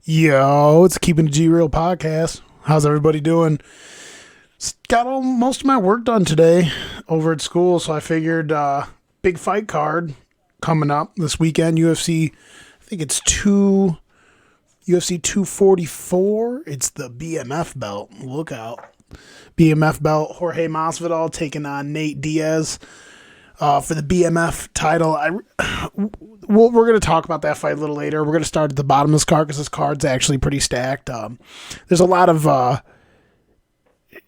Yo, it's Keepin the G Real podcast. How's everybody doing? Got most of my work done today over at school, so I figured big fight card coming up this weekend. UFC, I think it's UFC 244. It's the BMF belt. Look out. BMF belt. Jorge Masvidal taking on Nate Diaz for the BMF title. We're going to talk about that fight a little later. We're going to start at the bottom of this card because this card's actually pretty stacked. There's a lot of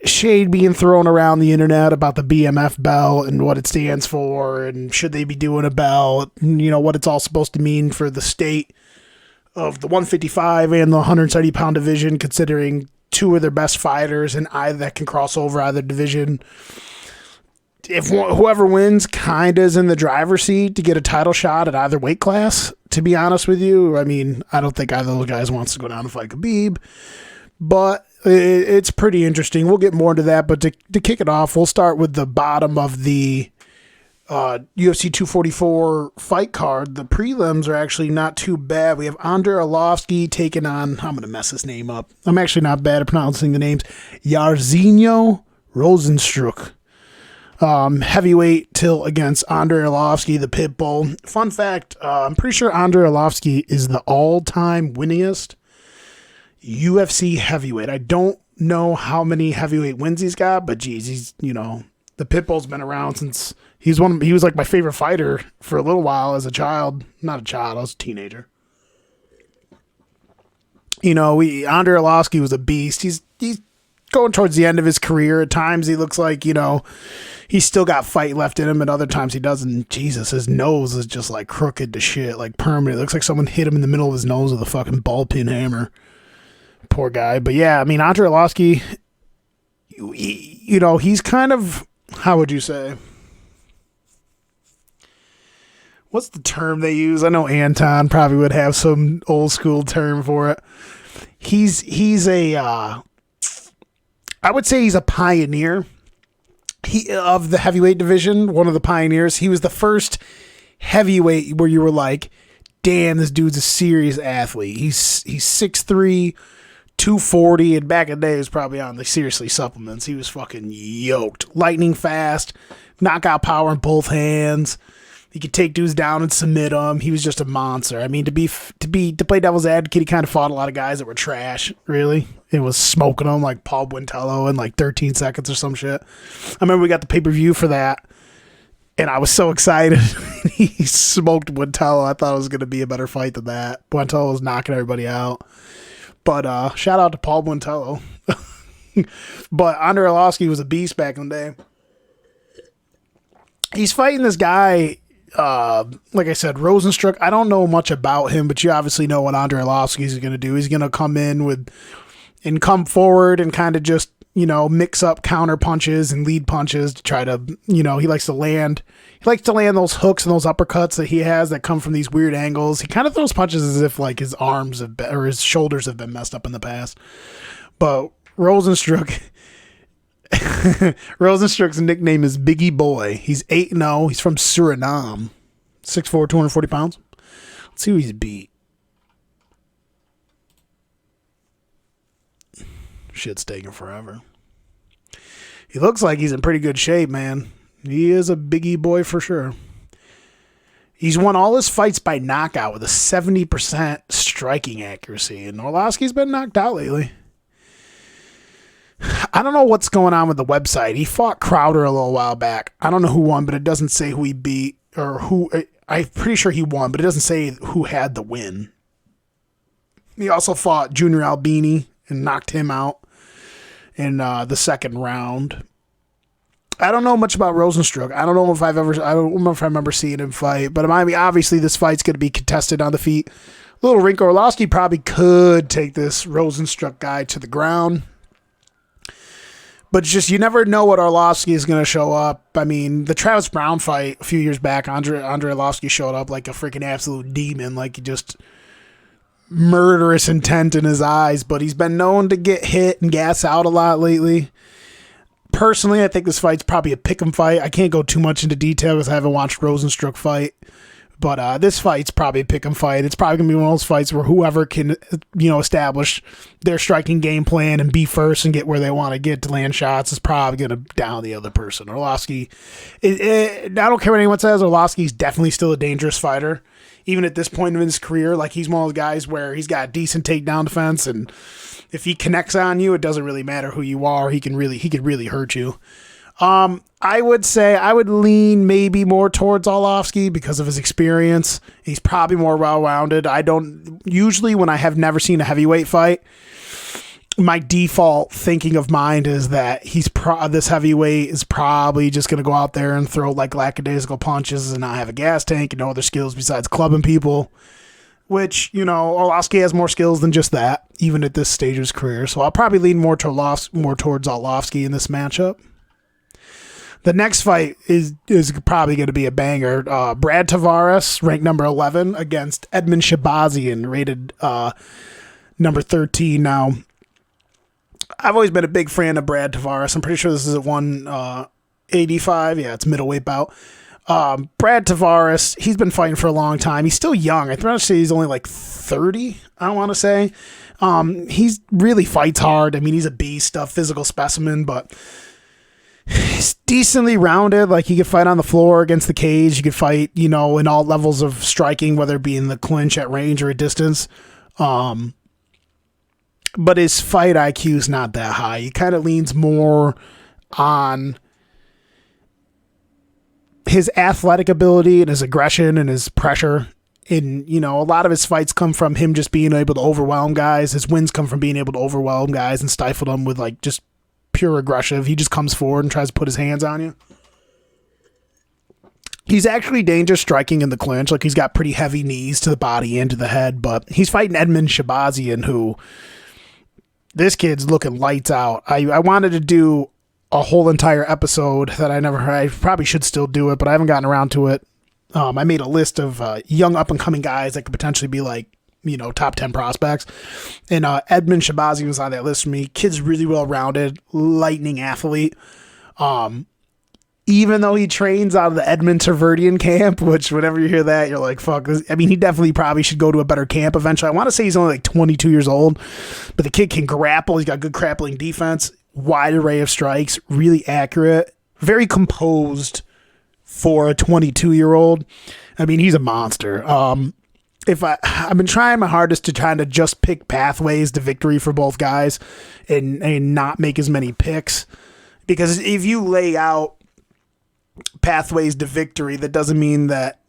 shade being thrown around the internet about the BMF belt and what it stands for and should they be doing a belt and, what it's all supposed to mean for the state of the 155 and the 170 pound division, considering two of their best fighters and either that can cross over either division. If whoever wins kind of is in the driver's seat to get a title shot at either weight class, to be honest with you. I mean, I don't think either of those guys wants to go down and fight Khabib, but it's pretty interesting. We'll get more into that, but to kick it off, we'll start with the bottom of the UFC 244 fight card. The prelims are actually not too bad. We have Andrei Arlovski taking on, I'm going to mess his name up. I'm actually not bad at pronouncing the names. Jairzinho Rozenstruik. Heavyweight tilt against Andrei Arlovski, the Pitbull. Fun fact, I'm pretty sure Andrei Arlovski is the all-time winningest UFC heavyweight. I don't know how many heavyweight wins he's got, but geez, he's, the Pitbull's been around since he was like my favorite fighter for a little while as a child. Not a child, I was a teenager. Andrei Arlovski was a beast. He's going towards the end of his career. At times he looks like, he's still got fight left in him, and other times he doesn't. Jesus, his nose is just like crooked to shit, like permanent. It looks like someone hit him in the middle of his nose with a fucking ball peen hammer. Poor guy. But yeah, I mean, Andrei Arlovski, he's kind of, how would you say? What's the term they use? I know Anton probably would have some old school term for it. He's a, I would say he's a pioneer. Of the heavyweight division, one of the pioneers. He was the first heavyweight where you were like, damn, this dude's a serious athlete. He's 6'3", 240, and back in the day he was probably on the seriously supplements. He was fucking yoked. Lightning fast, knockout power in both hands. He could take dudes down and submit them. He was just a monster. I mean, to play devil's advocate, he kind of fought a lot of guys that were trash, really. It was smoking them like Paul Buentello in like 13 seconds or some shit. I remember we got the pay-per-view for that, and I was so excited. He smoked Buentello. I thought it was going to be a better fight than that. Buentello was knocking everybody out. But shout out to Paul Buentello. But Andrei Arlovski was a beast back in the day. He's fighting this guy, like I said, Rozenstruik. I don't know much about him, but you obviously know what Andrei Arlovski is going to do. He's going to come in and come forward and kind of just, mix up counter punches and lead punches to try to, he likes to land those hooks and those uppercuts that he has that come from these weird angles. He kind of throws punches as if like his arms or his shoulders have been messed up in the past. But Rozenstruik's nickname is Biggie Boy. He's 8-0. He's from Suriname. 6'4", 240 pounds. Let's see who he's beat. Shit's taking forever. He looks like he's in pretty good shape, man. He is a Biggie Boy for sure. He's won all his fights by knockout with a 70% striking accuracy, and Arlovski's been knocked out lately. I don't know what's going on with the website. He fought Crowder a little while back. I don't know who won, but it doesn't say who he beat or who. I'm pretty sure he won, but it doesn't say who had the win. He also fought Junior Albini and knocked him out in the second round. I don't know much about Rozenstruik. I don't know if I remember seeing him fight, but I mean, obviously this fight's going to be contested on the feet. Little wrinkle, Arlovski probably could take this Rozenstruik guy to the ground. But it's just, you never know what Arlovski is going to show up. I mean, the Travis Brown fight a few years back, Andrei Arlovski showed up like a freaking absolute demon, like he just murderous intent in his eyes, but he's been known to get hit and gas out a lot lately. Personally, I think this fight's probably a pick'em fight. I can't go too much into detail because I haven't watched Rozenstruik fight, But this fight's probably a pick 'em fight. It's probably going to be one of those fights where whoever can, establish their striking game plan and be first and get where they want to get to land shots is probably going to down the other person. Arlovsky, I don't care what anyone says, Arlovsky's definitely still a dangerous fighter. Even at this point in his career, like he's one of those guys where he's got a decent takedown defense, and if he connects on you, it doesn't really matter who you are. He could really hurt you. I would say I would lean maybe more towards Arlovsky because of his experience. He's probably more well-rounded. I don't usually, when I have never seen a heavyweight fight, my default thinking of mind is that this heavyweight is probably just going to go out there and throw like lackadaisical punches and not have a gas tank and no other skills besides clubbing people, which, Arlovsky has more skills than just that, even at this stage of his career. So I'll probably lean more towards Arlovsky in this matchup. The next fight is probably going to be a banger. Brad Tavares, ranked number 11, against Edmund Shabazian, rated number 13. Now, I've always been a big fan of Brad Tavares. I'm pretty sure this is at 185. Yeah, it's middleweight bout. Brad Tavares, he's been fighting for a long time. He's still young. I think he's only like 30, I want to say. He's really fights hard. I mean, he's a beast, a physical specimen, but he's decently rounded. Like, he could fight on the floor, against the cage. He could fight, in all levels of striking, whether it be in the clinch, at range, or at distance. But his fight IQ is not that high. He kind of leans more on his athletic ability and his aggression and his pressure. And, a lot of his fights come from him just being able to overwhelm guys. His wins come from being able to overwhelm guys and stifle them with, like, just pure aggressive. He just comes forward and tries to put his hands on you. He's actually dangerous striking in the clinch. Like, he's got pretty heavy knees to the body and to the head, but he's fighting Edmund Shabazian, who, this kid's looking lights out. I wanted to do a whole entire episode that I probably should still do it, but I haven't gotten around to it. I made a list of young up-and-coming guys that could potentially be like, top 10 prospects. And Edmund Shabazian was on that list for me. Kid's really well-rounded, lightning athlete. Even though he trains out of the Edmund Taverdian camp, which whenever you hear that, you're like, fuck this. I mean, he definitely probably should go to a better camp eventually. I want to say he's only like 22 years old, but the kid can grapple. He's got good grappling defense, wide array of strikes, really accurate, very composed for a 22-year-old. I mean, he's a monster. I've been trying my hardest to try to just pick pathways to victory for both guys and not make as many picks, because if you lay out pathways to victory, that doesn't mean that,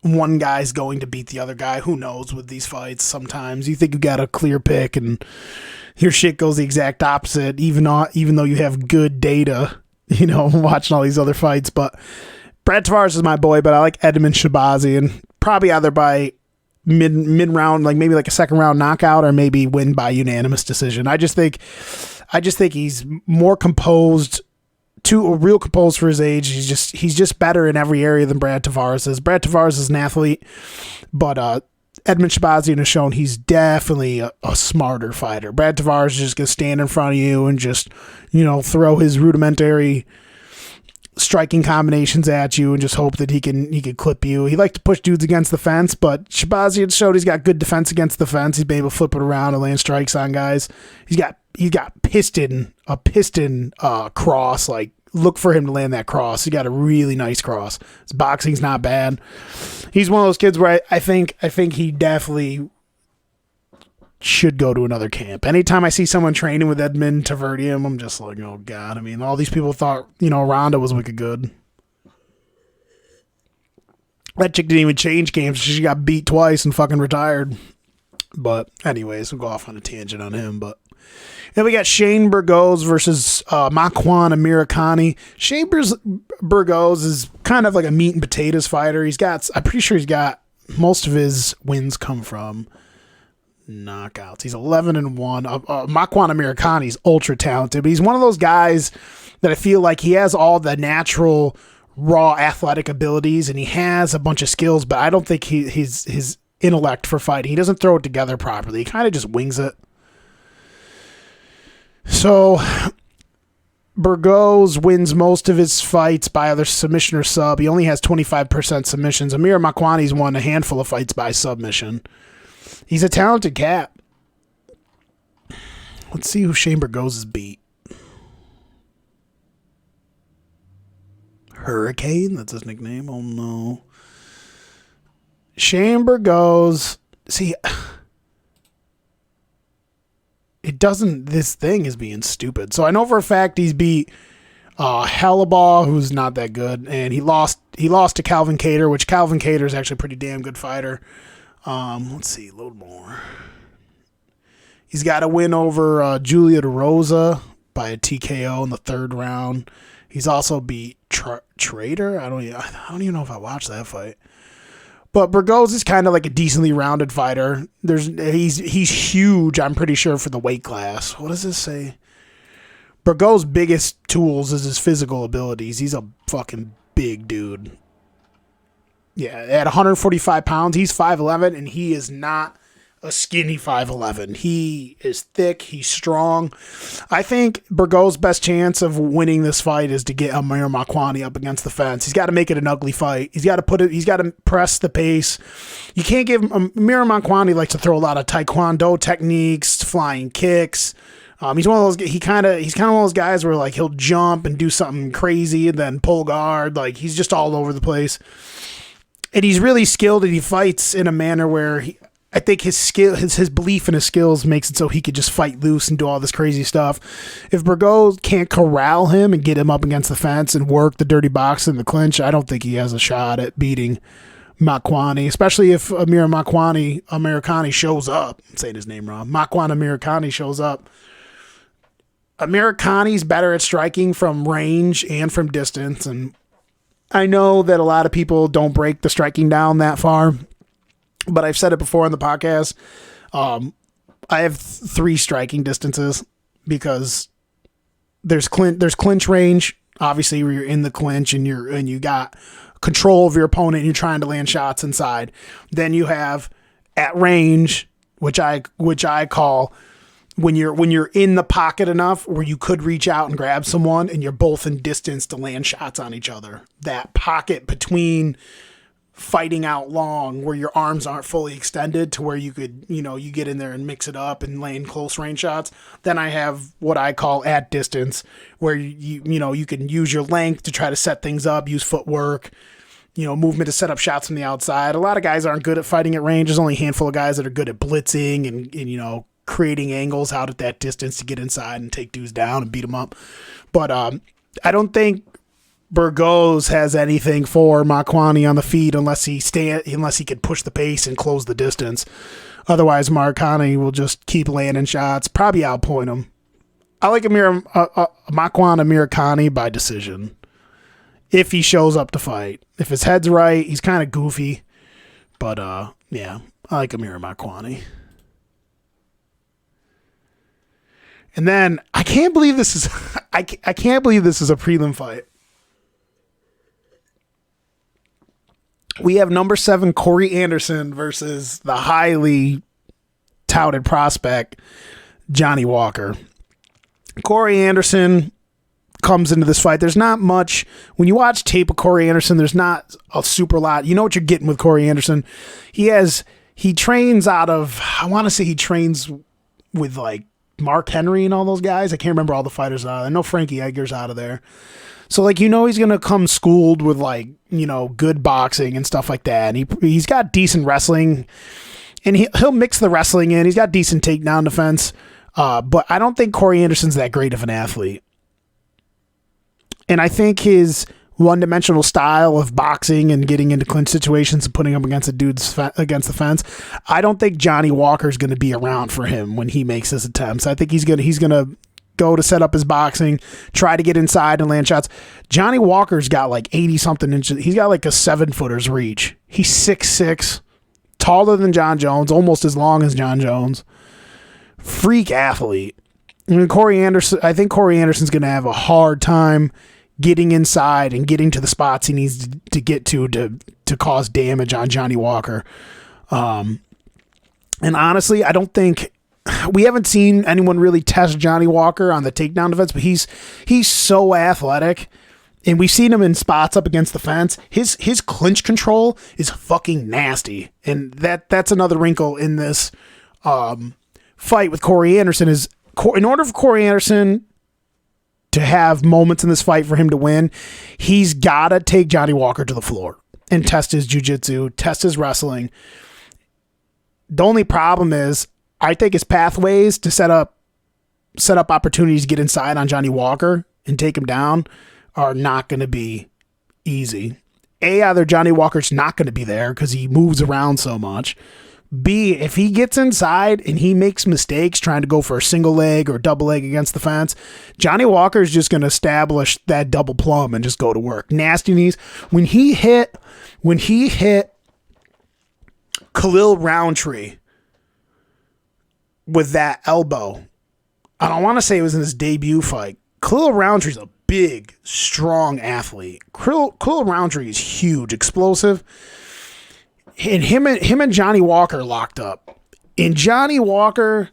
one guy's going to beat the other guy. Who knows with these fights? Sometimes you think you got a clear pick and your shit goes the exact opposite, even though you have good data, watching all these other fights. But Brad Tavares is my boy, but I like Edmund Shabazian, probably either by mid-round, like maybe like a second round knockout, or maybe win by unanimous decision. I just think he's more composed, real composed for his age. He's just better in every area than Brad Tavares is. Brad Tavares is an athlete, but Edmund Shabazian has shown he's definitely a smarter fighter. Brad Tavares is just going to stand in front of you and just, throw his rudimentary striking combinations at you and just hope that he can clip you. He likes to push dudes against the fence, but Shabazian showed he's got good defense against the fence. He's been able to flip it around and land strikes on guys. He's got piston cross. Like, look for him to land that cross. He got a really nice cross. His boxing's not bad. He's one of those kids where I think he definitely should go to another camp. Anytime I see someone training with Edmund Taverdian, I'm just like, oh God. I mean, all these people thought, Ronda was wicked good. That chick didn't even change camps. She got beat twice and fucking retired. But anyways, we'll go off on a tangent on him. But then we got Shane Burgos versus Makwan Amirkhani. Shane Burgos is kind of like a meat and potatoes fighter. I'm pretty sure he's got most of his wins come from knockouts. He's 11-1. Makwan Amirkhani's ultra talented, but he's one of those guys that I feel like he has all the natural raw athletic abilities and he has a bunch of skills, but I don't think his intellect for fighting, he doesn't throw it together properly. He kind of just wings it. So Burgos wins most of his fights by either submission or sub. He only has 25% submissions. Amir Makwani's won a handful of fights by submission. He's a talented cat. Let's see who Shane Burgos has beat. Hurricane? That's his nickname? Oh, no. Shane Burgos. See, it doesn't... This thing is being stupid. So I know for a fact he's beat Halabaugh, who's not that good, and he lost to Calvin Kattar, which Calvin Kattar is actually a pretty damn good fighter. Let's see, load more. He's got a win over Julia De Rosa by a TKO in the third round. He's also beat Trader. I don't even know if I watched that fight. But Burgos is kind of like a decently rounded fighter. He's huge, I'm pretty sure, for the weight class. What does this say? Burgos' biggest tools is his physical abilities. He's a fucking big dude. Yeah, at 145 pounds, he's 5'11", and he is not a skinny 5'11". He is thick. He's strong. I think Burgos' best chance of winning this fight is to get Amir Makwani up against the fence. He's got to make it an ugly fight. He's got to press the pace. You can't give Amir Makwani likes to throw a lot of taekwondo techniques, flying kicks. He's one of those. He's kind of one of those guys where like he'll jump and do something crazy and then pull guard. Like he's just all over the place. And he's really skilled, and he fights in a manner where I think his belief in his skills makes it so he could just fight loose and do all this crazy stuff. If Burgos can't corral him and get him up against the fence and work the dirty box in the clinch, I don't think he has a shot at beating Makwani, especially if Amir Makwani Americani shows up. I'm saying his name wrong. Makwan Americani shows up. Americani's better at striking from range and from distance, and I know that a lot of people don't break the striking down that far, but I've said it before on the podcast. I have 3 striking distances because there's clinch range, obviously where you're in the clinch and you got control of your opponent and you're trying to land shots inside. Then you have at range, which I call when you're in the pocket enough where you could reach out and grab someone and you're both in distance to land shots on each other. That pocket between fighting out long where your arms aren't fully extended to where you could, you get in there and mix it up and land close range shots. Then I have what I call at distance, where you can use your length to try to set things up, use footwork, movement to set up shots from the outside. A lot of guys aren't good at fighting at range. There's only a handful of guys that are good at blitzing and creating angles out at that distance to get inside and take dudes down and beat them up. But I don't think Burgos has anything for Makwani on the feet unless he could push the pace and close the distance. Otherwise, Makwani will just keep landing shots, probably outpoint him. I like Makwan Americani by decision if he shows up to fight. If his head's right, he's kind of goofy, but yeah, I like Amir Makwani. And then I can't believe this is I can't believe this is a prelim fight. We have number 7 Corey Anderson versus the highly touted prospect Johnny Walker. Corey Anderson comes into this fight. There's not much when you watch tape of Corey Anderson. There's not a super lot. You know what you're getting with Corey Anderson. He trains out of, I want to say he trains with like Mark Henry and all those guys. I can't remember all the fighters out of there. I know Frankie Edgar's out of there. So like, he's going to come schooled with like, good boxing and stuff like that. And he's got decent wrestling and he'll mix the wrestling in. He's got decent takedown defense. But I don't think Corey Anderson's that great of an athlete. And I think his one-dimensional style of boxing and getting into clinch situations and putting up against against the fence, I don't think Johnny Walker's going to be around for him when he makes his attempts. I think he's going to go to set up his boxing, try to get inside and land shots. Johnny Walker's got like 80-something inches. He's got like a 7-footer's reach. He's 6'6", taller than John Jones, almost as long as John Jones. Freak athlete. I think Corey Anderson's going to have a hard time getting inside and getting to the spots he needs to get to cause damage on Johnny Walker. And honestly, I don't think we haven't seen anyone really test Johnny Walker on the takedown defense, but he's so athletic. And we've seen him in spots up against the fence. His clinch control is fucking nasty. And that's another wrinkle in this fight with Corey Anderson is in order for Corey Anderson to have moments in this fight for him to win, he's got to take Johnny Walker to the floor and test his jiu-jitsu, test his wrestling. The only problem is I think his pathways to set up opportunities to get inside on Johnny Walker and take him down are not going to be easy. A, either Johnny Walker's not going to be there because he moves around so much. B, if he gets inside and he makes mistakes trying to go for a single leg or double leg against the fence, Johnny Walker's just going to establish that double plum and just go to work. Nasty knees. When he hit Khalil Roundtree with that elbow, I don't want to say it was in his debut fight. Khalil Roundtree's a big, strong athlete. Khalil Roundtree is huge, explosive. And him and Johnny Walker locked up. And Johnny Walker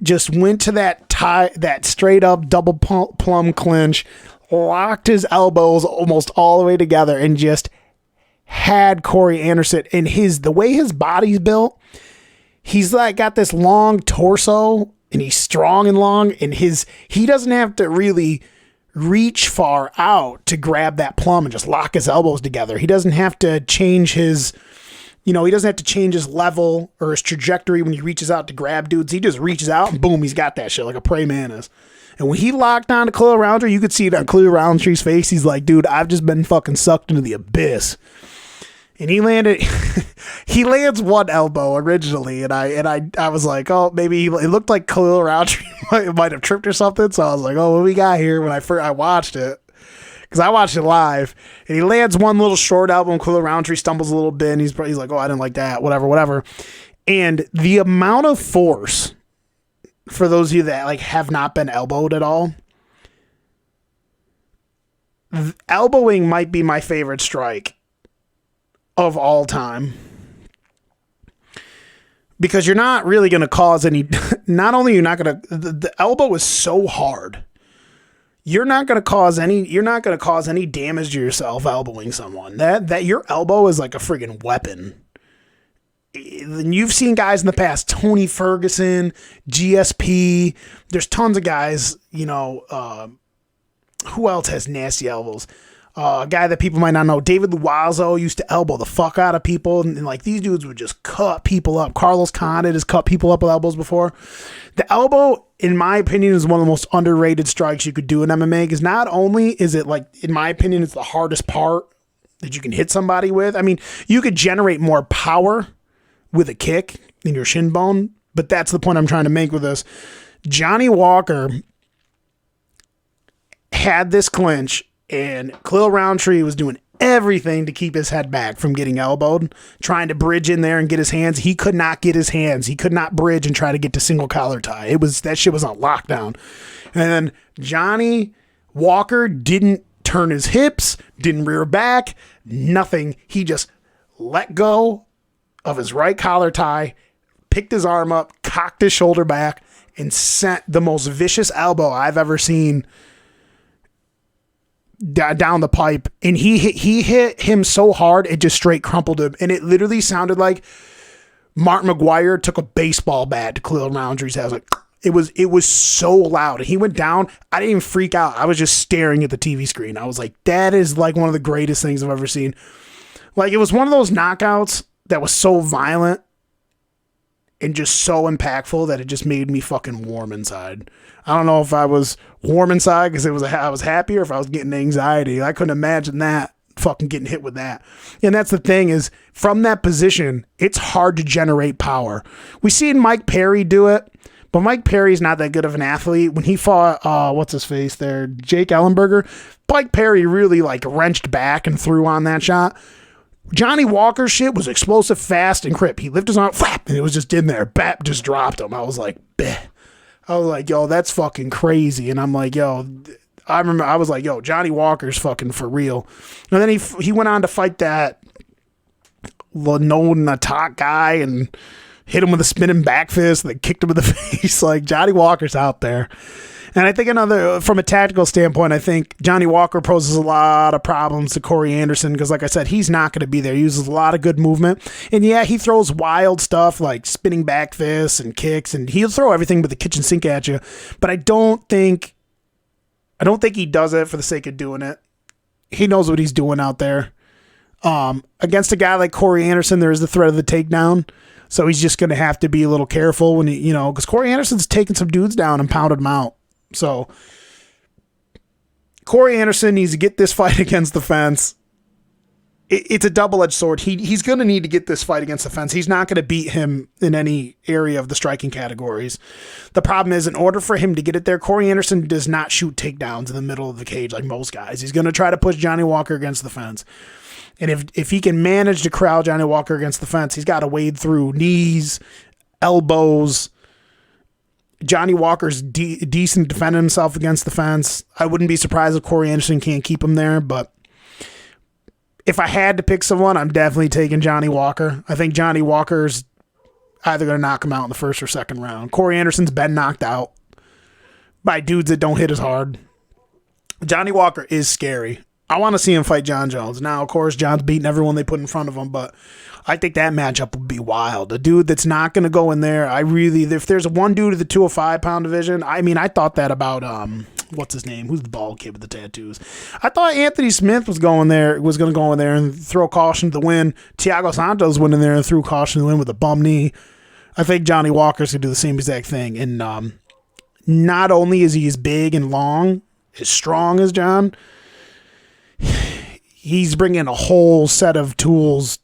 just went to that straight up double plum clinch, locked his elbows almost all the way together, and just had Corey Anderson. And the way his body's built, he's like got this long torso, and he's strong and long, and he doesn't have to really reach far out to grab that plum and just lock his elbows together. He doesn't have to change his level or his trajectory when he reaches out to grab dudes. He just reaches out and boom, he's got that shit like a prey mantis. And when he locked on to Khalil Roundtree, you could see it on Khalil Roundtree's face. He's like, dude, I've just been fucking sucked into the abyss. And he lands one elbow originally, and I was like, oh, maybe it looked like Khalil Roundtree might have tripped or something. So I was like, oh, what we got here? When I watched it, because I watched it live, and he lands one little short elbow, and Khalil Roundtree stumbles a little bit, and he's like, oh, I didn't like that, whatever. And the amount of force, for those of you that like have not been elbowed at all, elbowing might be my favorite strike of all time, because you're not really going to cause any, not only you're not going to, the elbow is so hard, you're not going to cause any damage to yourself elbowing someone. That your elbow is like a friggin' weapon. And you've seen guys in the past, Tony Ferguson, GSP, there's tons of guys, who else has nasty elbows? A guy that people might not know, David Luazzo, used to elbow the fuck out of people, and like these dudes would just cut people up. Carlos Condit has cut people up with elbows before. The elbow, in my opinion, is one of the most underrated strikes you could do in MMA, because not only is it, like, in my opinion, it's the hardest part that you can hit somebody with. I mean, you could generate more power with a kick in your shin bone, but that's the point I'm trying to make with this. Johnny Walker had this clinch, and Khalil Roundtree was doing everything to keep his head back from getting elbowed, trying to bridge in there and get his hands. He could not get his hands. He could not bridge and try to get to single collar tie. That shit was on lockdown. And then Johnny Walker didn't turn his hips, didn't rear back, nothing. He just let go of his right collar tie, picked his arm up, cocked his shoulder back, and sent the most vicious elbow I've ever seen down the pipe. And he hit him so hard it just straight crumpled him, and it literally sounded like Mark McGuire took a baseball bat to Khalil Roundtree's head. Like, it was so loud. He went down. I didn't even freak out. I was just staring at the TV screen. I was like, that is like one of the greatest things I've ever seen. Like, it was one of those knockouts that was so violent and just so impactful that it just made me fucking warm inside. I don't know if I was warm inside because I was happy, or if I was getting anxiety. I couldn't imagine that, fucking getting hit with that. And that's the thing, is from that position, it's hard to generate power. We seen Mike Perry do it, but Mike Perry's not that good of an athlete. When he fought, what's his face there, Jake Ellenberger, Mike Perry really like wrenched back and threw on that shot. Johnny Walker's shit was explosive, fast, and crisp. He lifted his arm, flap, and it was just in there. Bap, just dropped him. I was like, bleh. I was like, yo, that's fucking crazy. And I'm like, yo, I remember I was like, yo, Johnny Walker's fucking for real. And then he went on to fight that Lano Natak guy, and hit him with a spinning back fist, and then kicked him in the face. Like, Johnny Walker's out there. And I think from a tactical standpoint, I think Johnny Walker poses a lot of problems to Corey Anderson because, like I said, he's not going to be there. He uses a lot of good movement. And, yeah, he throws wild stuff like spinning back fists and kicks, and he'll throw everything but the kitchen sink at you. But I don't think he does it for the sake of doing it. He knows what he's doing out there. Against a guy like Corey Anderson, there is the threat of the takedown. So he's just going to have to be a little careful when because Corey Anderson's taken some dudes down and pounded them out. So Corey Anderson needs to get this fight against the fence. It's a double-edged sword. He's going to need to get this fight against the fence. He's not going to beat him in any area of the striking categories. The problem is, in order for him to get it there, Corey Anderson does not shoot takedowns in the middle of the cage like most guys. He's going to try to push Johnny Walker against the fence. And if he can manage to corral Johnny Walker against the fence, he's got to wade through knees, elbows. Johnny Walker's decent defending himself against the fence. I wouldn't be surprised if Corey Anderson can't keep him there, but if I had to pick someone, I'm definitely taking Johnny Walker. I think Johnny Walker's either going to knock him out in the first or second round. Corey Anderson's been knocked out by dudes that don't hit as hard. Johnny Walker is scary. I want to see him fight John Jones. Now, of course, John's beating everyone they put in front of him, but I think that matchup would be wild. A dude that's not going to go in there. If there's one dude at the 205-pound division, I thought that about, what's his name? Who's the bald kid with the tattoos? I thought Anthony Smith was going to go in there and throw caution to the wind. Thiago Santos went in there and threw caution to the wind with a bum knee. I think Johnny Walker's going to do the same exact thing. And not only is he as big and long, as strong as John, he's bringing a whole set of tools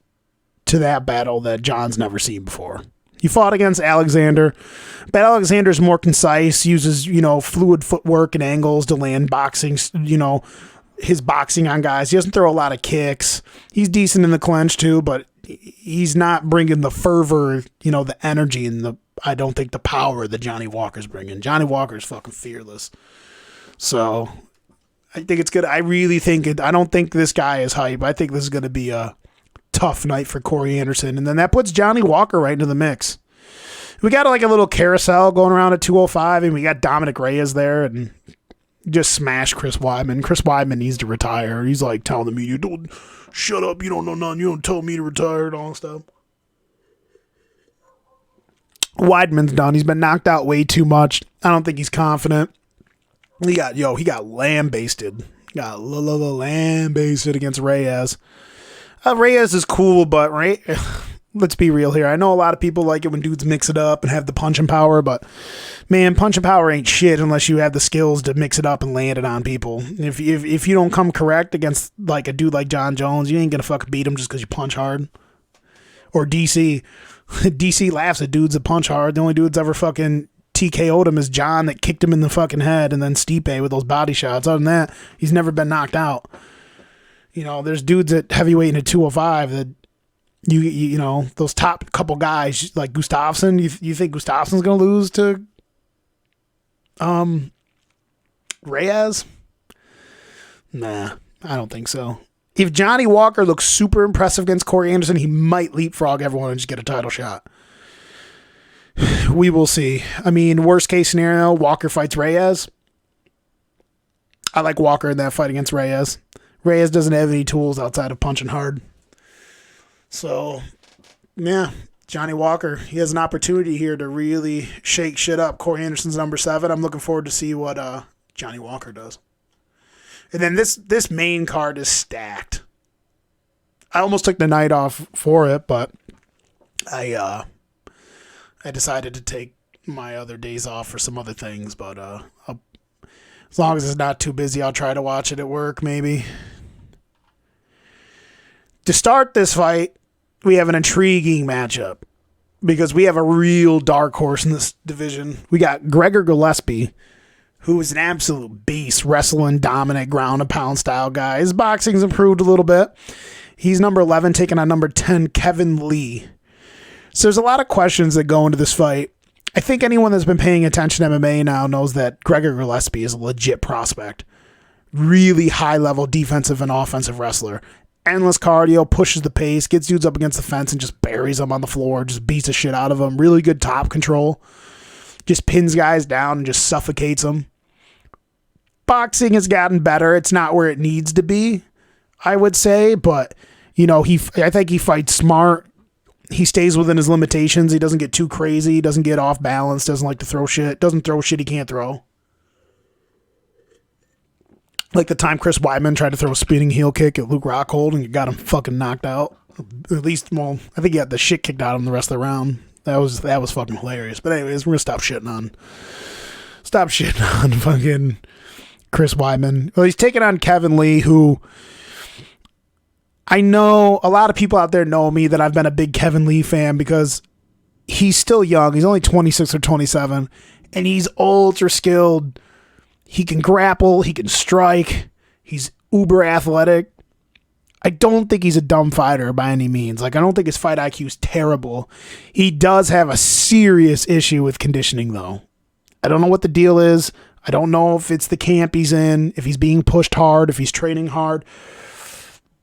to that battle that John's never seen before. He fought against Alexander, but Alexander's more concise, uses, fluid footwork and angles to land boxing, his boxing on guys. He doesn't throw a lot of kicks. He's decent in the clinch too, but he's not bringing the fervor, the energy and I don't think the power that Johnny Walker's bringing. Johnny Walker's fucking fearless. So I think it's good. I don't think this guy is hype. I think this is going to be a tough night for Corey Anderson. And then that puts Johnny Walker right into the mix. We got like a little carousel going around at 205, and we got Dominic Reyes there and just smash Chris Weidman. Chris Weidman needs to retire. He's like telling the media, "Don't shut up. You don't know nothing. You don't tell me to retire," and all that stuff. Weidman's done. He's been knocked out way too much. I don't think he's confident. He got lambasted. Got lambasted against Reyes. Reyes is cool, but let's be real here. I know a lot of people like it when dudes mix it up and have the punching power, but man, punching power ain't shit unless you have the skills to mix it up and land it on people. If you don't come correct against like a dude like John Jones, you ain't gonna fucking beat him just because you punch hard. Or DC. DC laughs at dudes that punch hard. The only dude that's ever fucking TKO'd him is John that kicked him in the fucking head, and then Stipe with those body shots. Other than that, he's never been knocked out. There's dudes at heavyweight and at 205 that you know, those top couple guys like Gustafsson. You think Gustafsson's gonna lose to Reyes? Nah, I don't think so. If Johnny Walker looks super impressive against Corey Anderson, he might leapfrog everyone and just get a title shot. We will see. Worst case scenario, Walker fights Reyes. I like Walker in that fight against Reyes. Reyes doesn't have any tools outside of punching hard. So, yeah, Johnny Walker, he has an opportunity here to really shake shit up. Corey Anderson's number 7. I'm looking forward to see what Johnny Walker does. And then this main card is stacked. I almost took the night off for it, but I decided to take my other days off for some other things. But as long as it's not too busy, I'll try to watch it at work maybe. To start this fight, we have an intriguing matchup because we have a real dark horse in this division. We got Gregor Gillespie, who is an absolute beast, wrestling, dominant, ground and pound style guy. His boxing's improved a little bit. He's number 11, taking on number 10, Kevin Lee. So there's a lot of questions that go into this fight. I think anyone that's been paying attention to MMA now knows that Gregor Gillespie is a legit prospect. Really high-level defensive and offensive wrestler. endless cardio, pushes the pace, gets dudes up against the fence and just buries them on the floor, just beats the shit out of them. Really good top control. Just pins guys down and just suffocates them. Boxing has gotten better. It's not where it needs to be, I would say, but I think he fights smart. He stays within his limitations. He doesn't get too crazy. He doesn't get off balance. Doesn't like to throw shit. Doesn't throw shit he can't throw. Like the time Chris Weidman tried to throw a spinning heel kick at Luke Rockhold and got him fucking knocked out. At least, well, I think he got the shit kicked out of him the rest of the round. That was fucking hilarious. But anyways, we're gonna stop shitting on fucking Chris Weidman. Well, he's taking on Kevin Lee, who I know a lot of people out there know me that I've been a big Kevin Lee fan because he's still young. He's only 26 or 27, and he's ultra skilled. He can grapple. He can strike. He's uber athletic. I don't think he's a dumb fighter by any means. Like, I don't think his fight IQ is terrible. He does have a serious issue with conditioning, though. I don't know what the deal is. I don't know if it's the camp he's in, if he's being pushed hard, if he's training hard.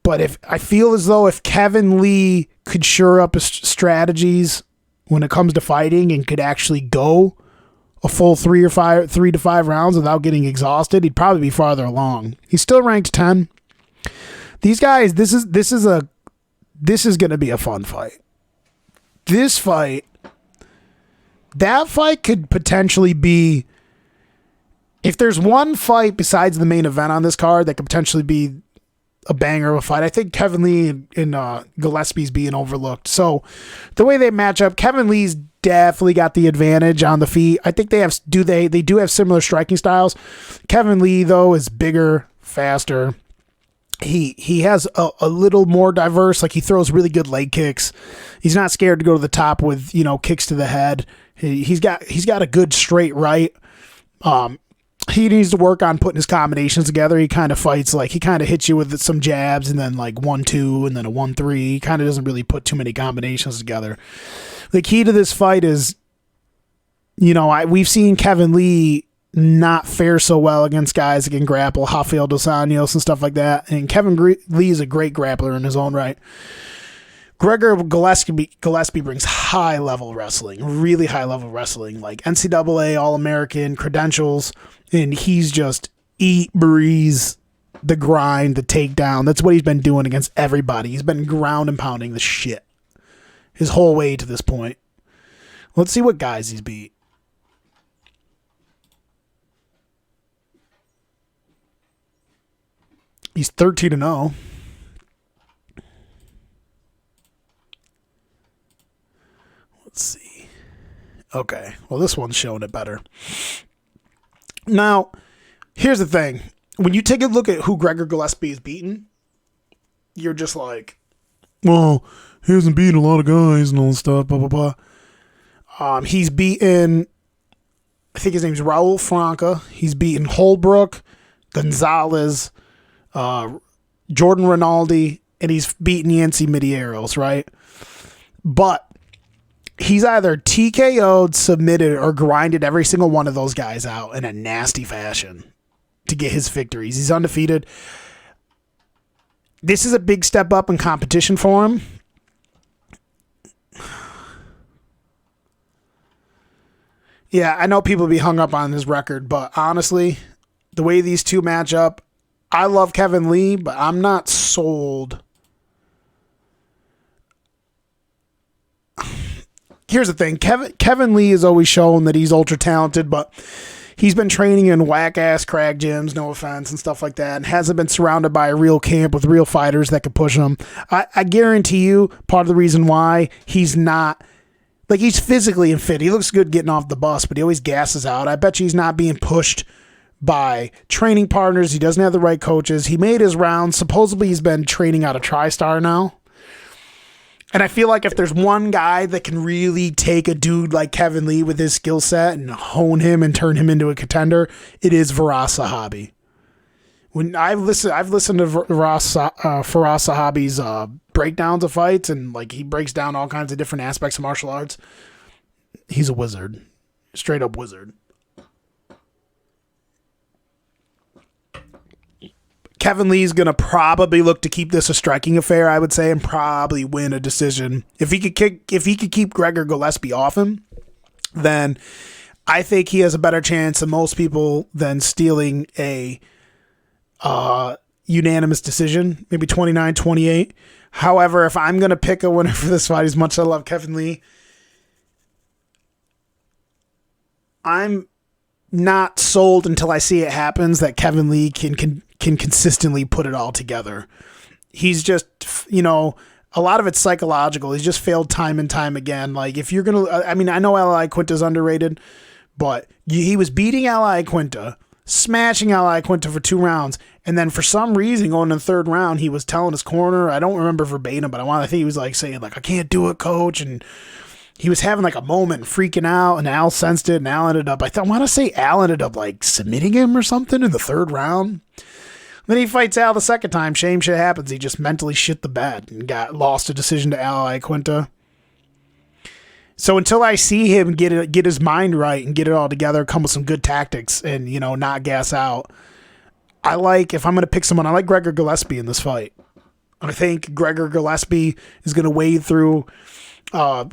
But if I feel as though if Kevin Lee could shore up his strategies when it comes to fighting and could actually go a full 3 to 5 rounds without getting exhausted, he'd probably be farther along. He's still ranked 10. These guys, this is going to be a fun fight. That fight could potentially be, if there's one fight besides the main event on this card that could potentially be a banger of a fight, I think Kevin Lee and Gillespie's being overlooked. So the way they match up, Kevin Lee's definitely got the advantage on the feet. I think they do have similar striking styles. Kevin Lee, though, is bigger, faster. He has a little more diverse, like he throws really good leg kicks. He's not scared to go to the top with, kicks to the head. He's got a good straight right. He needs to work on putting his combinations together. He kind of fights he kind of hits you with some jabs and then 1-2 and then a 1-3. He kind of doesn't really put too many combinations together. The key to this fight is, we've seen Kevin Lee not fare so well against guys that can grapple, Rafael Dos Anjos and stuff like that. And Kevin Lee is a great grappler in his own right. Gregor Gillespie brings high-level wrestling, really high-level wrestling, like NCAA, All-American credentials, and he's just eat, breeze, the grind, the takedown. That's what he's been doing against everybody. He's been ground and pounding the shit his whole way to this point. Let's see what guys he's beat. He's 13-0. Let's see. Okay. Well, this one's showing it better. Now, here's the thing. When you take a look at who Gregor Gillespie has beaten, you're just like, well, he hasn't beaten a lot of guys and all this stuff, blah, blah, blah. He's beaten, I think his name's Raul Franca. He's beaten Holbrook, Gonzalez, Jordan Rinaldi, and he's beaten Yancy Medeiros, right? But he's either TKO'd, submitted, or grinded every single one of those guys out in a nasty fashion to get his victories. He's undefeated. This is a big step up in competition for him. Yeah, I know people be hung up on his record, but honestly, the way these two match up, I love Kevin Lee, but I'm not sold. Here's the thing. Kevin Lee has always shown that he's ultra talented, but he's been training in whack-ass crack gyms, no offense, and stuff like that, and hasn't been surrounded by a real camp with real fighters that could push him. I guarantee you part of the reason why he's not, he's physically unfit. He looks good getting off the bus, but he always gasses out. I bet you he's not being pushed by training partners. He doesn't have the right coaches. He made his rounds. Supposedly he's been training out of TriStar now. And I feel like if there's one guy that can really take a dude like Kevin Lee with his skill set and hone him and turn him into a contender, it is Faraz Sahabi. When I've listened to Faraz Sahabi's breakdowns of fights, and he breaks down all kinds of different aspects of martial arts. He's a wizard, straight up wizard. Kevin Lee's going to probably look to keep this a striking affair, I would say, and probably win a decision. If he could keep Gregor Gillespie off him, then I think he has a better chance than most people than stealing a unanimous decision, maybe 29-28. However, if I'm going to pick a winner for this fight, as much as I love Kevin Lee, I'm not sold until I see it happens that Kevin Lee can consistently put it all together. He's just, a lot of it's psychological. He's just failed time and time again. Like, if you're going to, I mean, I know Ally Quinta's underrated, but he was beating Ally Quinta, smashing Ally Quinta for 2 rounds. And then for some reason, going in the 3rd round, he was telling his corner, I don't remember verbatim, but I think he was like saying, like, I can't do it, coach. And he was having like a moment, freaking out, and Al sensed it, and Al ended up, I want to say Al ended up like submitting him or something in the 3rd round. Then he fights Al the 2nd time. Same shit happens. He just mentally shit the bed and lost a decision to Ally Quinta. So until I see him get his mind right and get it all together, come with some good tactics and, not gas out, if I'm going to pick someone, I like Gregor Gillespie in this fight. I think Gregor Gillespie is going to wade through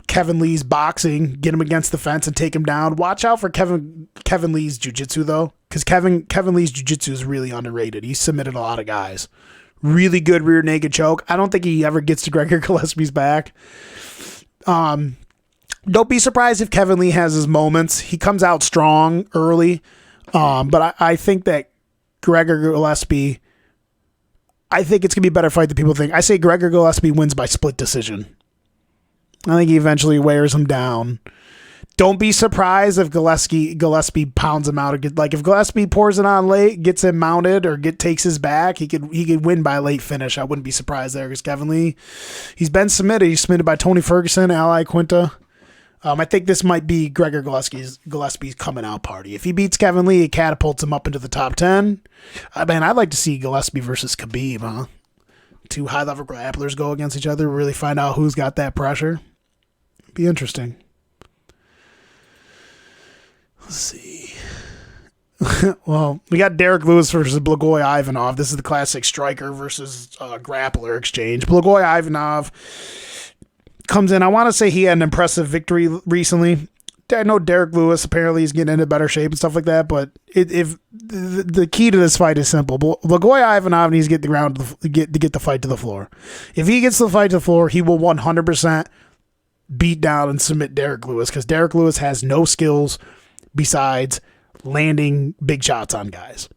Kevin Lee's boxing, get him against the fence and take him down. Watch out for Kevin Lee's jiu-jitsu, though, because Kevin Lee's jiu-jitsu is really underrated. He's submitted a lot of guys. Really good rear naked choke. I don't think he ever gets to Gregor Gillespie's back. Don't be surprised if Kevin Lee has his moments. He comes out strong early, but I think that Gregor Gillespie, I think it's going to be a better fight than people think. I say Gregor Gillespie wins by split decision. I think he eventually wears him down. Don't be surprised if Gillespie pounds him out. If Gillespie pours it on late, gets him mounted, or takes his back, he could win by a late finish. I wouldn't be surprised there because Kevin Lee, he's been submitted. He's submitted by Tony Ferguson, Ally Quinta. I think this might be Gregor Gillespie's coming out party. If he beats Kevin Lee, it catapults him up into the top 10. Man, I'd like to see Gillespie versus Khabib, huh? 2 high-level grapplers go against each other, really find out who's got that pressure. Be interesting. Let's see. Well, we got Derek Lewis versus Blagoy Ivanov. This is the classic striker versus grappler exchange. Blagoy Ivanov comes in. I want to say he had an impressive victory recently. I know Derek Lewis apparently is getting into better shape and stuff like that, but if the key to this fight is simple, Blagoy Ivanov needs to get get the fight to the floor. If he gets the fight to the floor, he will 100% beat down and submit Derek Lewis, because Derek Lewis has no skills besides landing big shots on guys.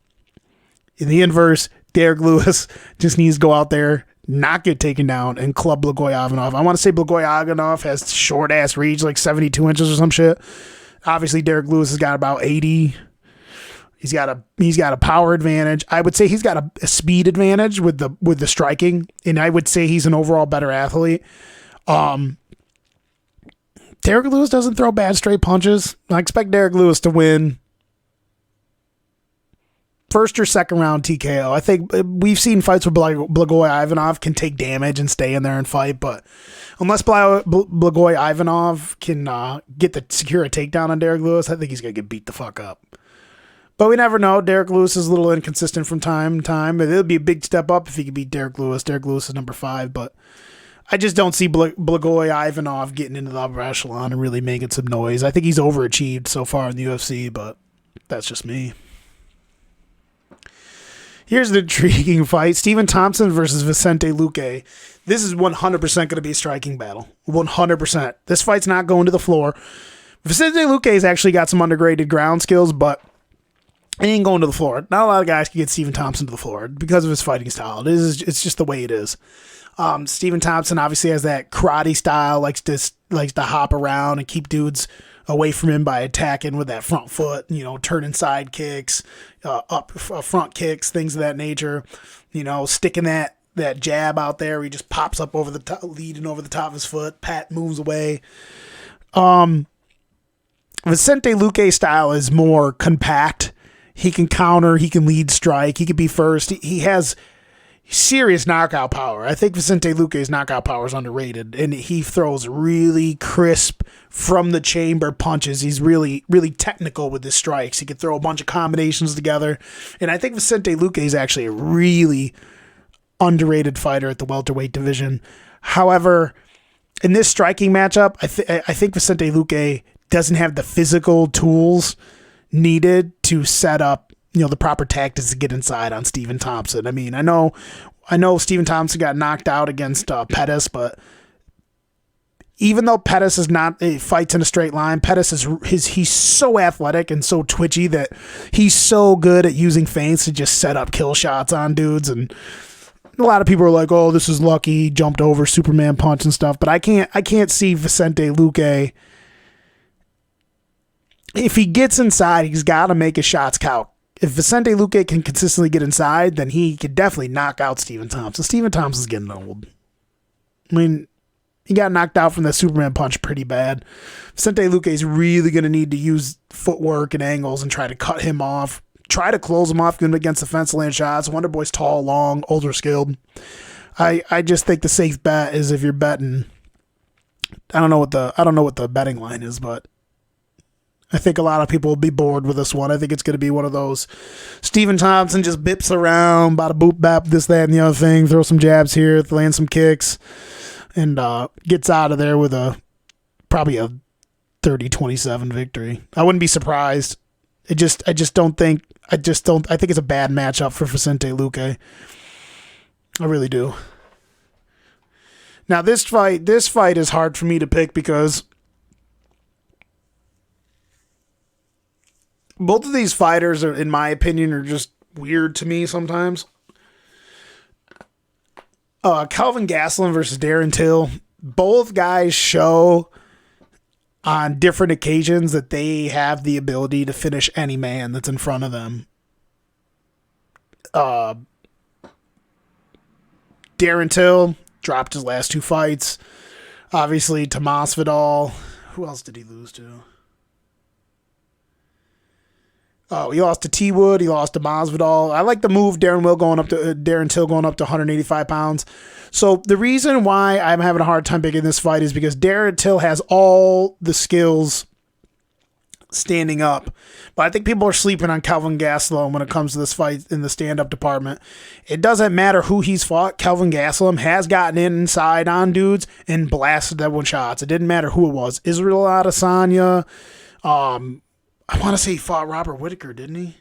In the inverse, Derek Lewis just needs to go out there, not get taken down, and club Blagoy Ivanov. I want to say Blagoy Ivanov has short ass reach, like 72 inches or some shit. Obviously, Derek Lewis has got about 80. He's got a power advantage. I would say he's got a speed advantage with the striking, and I would say he's an overall better athlete. Derek Lewis doesn't throw bad straight punches. I expect Derek Lewis to win 1st or 2nd round TKO. I think we've seen fights where Blagoy Ivanov can take damage and stay in there and fight, but unless Blagoy Ivanov can secure a takedown on Derek Lewis, I think he's going to get beat the fuck up. But we never know. Derek Lewis is a little inconsistent from time to time. It'll be a big step up if he could beat Derek Lewis. Derek Lewis is number 5, but I just don't see Blagoy Ivanov getting into the upper echelon and really making some noise. I think he's overachieved so far in the UFC, but that's just me. Here's the intriguing fight. Stephen Thompson versus Vicente Luque. This is 100% going to be a striking battle. 100%. This fight's not going to the floor. Vicente Luque's actually got some underrated ground skills, but he ain't going to the floor. Not a lot of guys can get Stephen Thompson to the floor because of his fighting style. It's just the way it is. Stephen Thompson obviously has that karate style, likes to hop around and keep dudes away from him by attacking with that front foot, turning side kicks, front kicks, things of that nature, sticking that jab out there where he just pops up over the top, leading over the top of his foot. Pat moves away. Vicente Luque's style is more compact. He can counter, he can lead strike, he can be first. serious knockout power. I think Vicente Luque's knockout power is underrated, and he throws really crisp from the chamber punches. He's really, really technical with his strikes. He can throw a bunch of combinations together, and I think Vicente Luque is actually a really underrated fighter at the welterweight division. However, in this striking matchup, I think Vicente Luque doesn't have the physical tools needed to set up, the proper tactics to get inside on Stephen Thompson. I mean, I know Stephen Thompson got knocked out against Pettis, but even though Pettis is not fights in a straight line, Pettis he's so athletic and so twitchy that he's so good at using feints to just set up kill shots on dudes. And a lot of people are like, "Oh, this is lucky, jumped over Superman punch and stuff." But I can't see Vicente Luque. If he gets inside, he's got to make his shots count. If Vicente Luque can consistently get inside, then he could definitely knock out Stephen Thompson. Stephen Thompson's getting old. I mean, he got knocked out from the Superman punch pretty bad. Vicente Luque is really going to need to use footwork and angles and try to cut him off. Try to close him off, get him against the fence, land shots. Wonder Boy's tall, long, older, skilled. I just think the safe bet is if you're betting. I don't know what the betting line is, but I think a lot of people will be bored with this one. I think it's going to be one of those Stephen Thompson just bips around, bada boop bap, this, that, and the other thing, throw some jabs here, land some kicks, and gets out of there with probably a 30-27 victory. I wouldn't be surprised. I think it's a bad matchup for Vicente Luque. I really do. Now this fight is hard for me to pick because both of these fighters are, in my opinion, are just weird to me sometimes. Kelvin Gastelum versus Darren Till. Both guys show on different occasions that they have the ability to finish any man that's in front of them. Darren Till dropped his last two fights. Obviously, Tomas Vidal. Who else did he lose to? He lost to T. Wood. He lost to Masvidal. I like the move Darren Till going up to 185 pounds. So the reason why I'm having a hard time picking this fight is because Darren Till has all the skills standing up. But I think people are sleeping on Kelvin Gastelum when it comes to this fight in the stand-up department. It doesn't matter who he's fought. Kelvin Gastelum has gotten inside on dudes and blasted them with shots. It didn't matter who it was. Israel Adesanya, I want to say he fought Robert Whittaker, didn't he?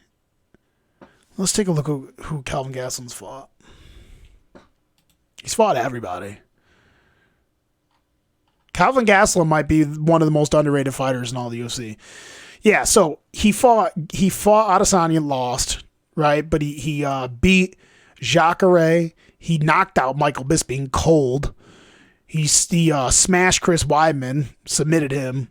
Let's take a look at who Kelvin Gastelum's fought. He's fought everybody. Kelvin Gastelum might be one of the most underrated fighters in all the UFC. Yeah, so he fought Adesanya, lost, right? But he beat Jacare. He knocked out Michael Bisping cold. He smashed Chris Weidman, submitted him.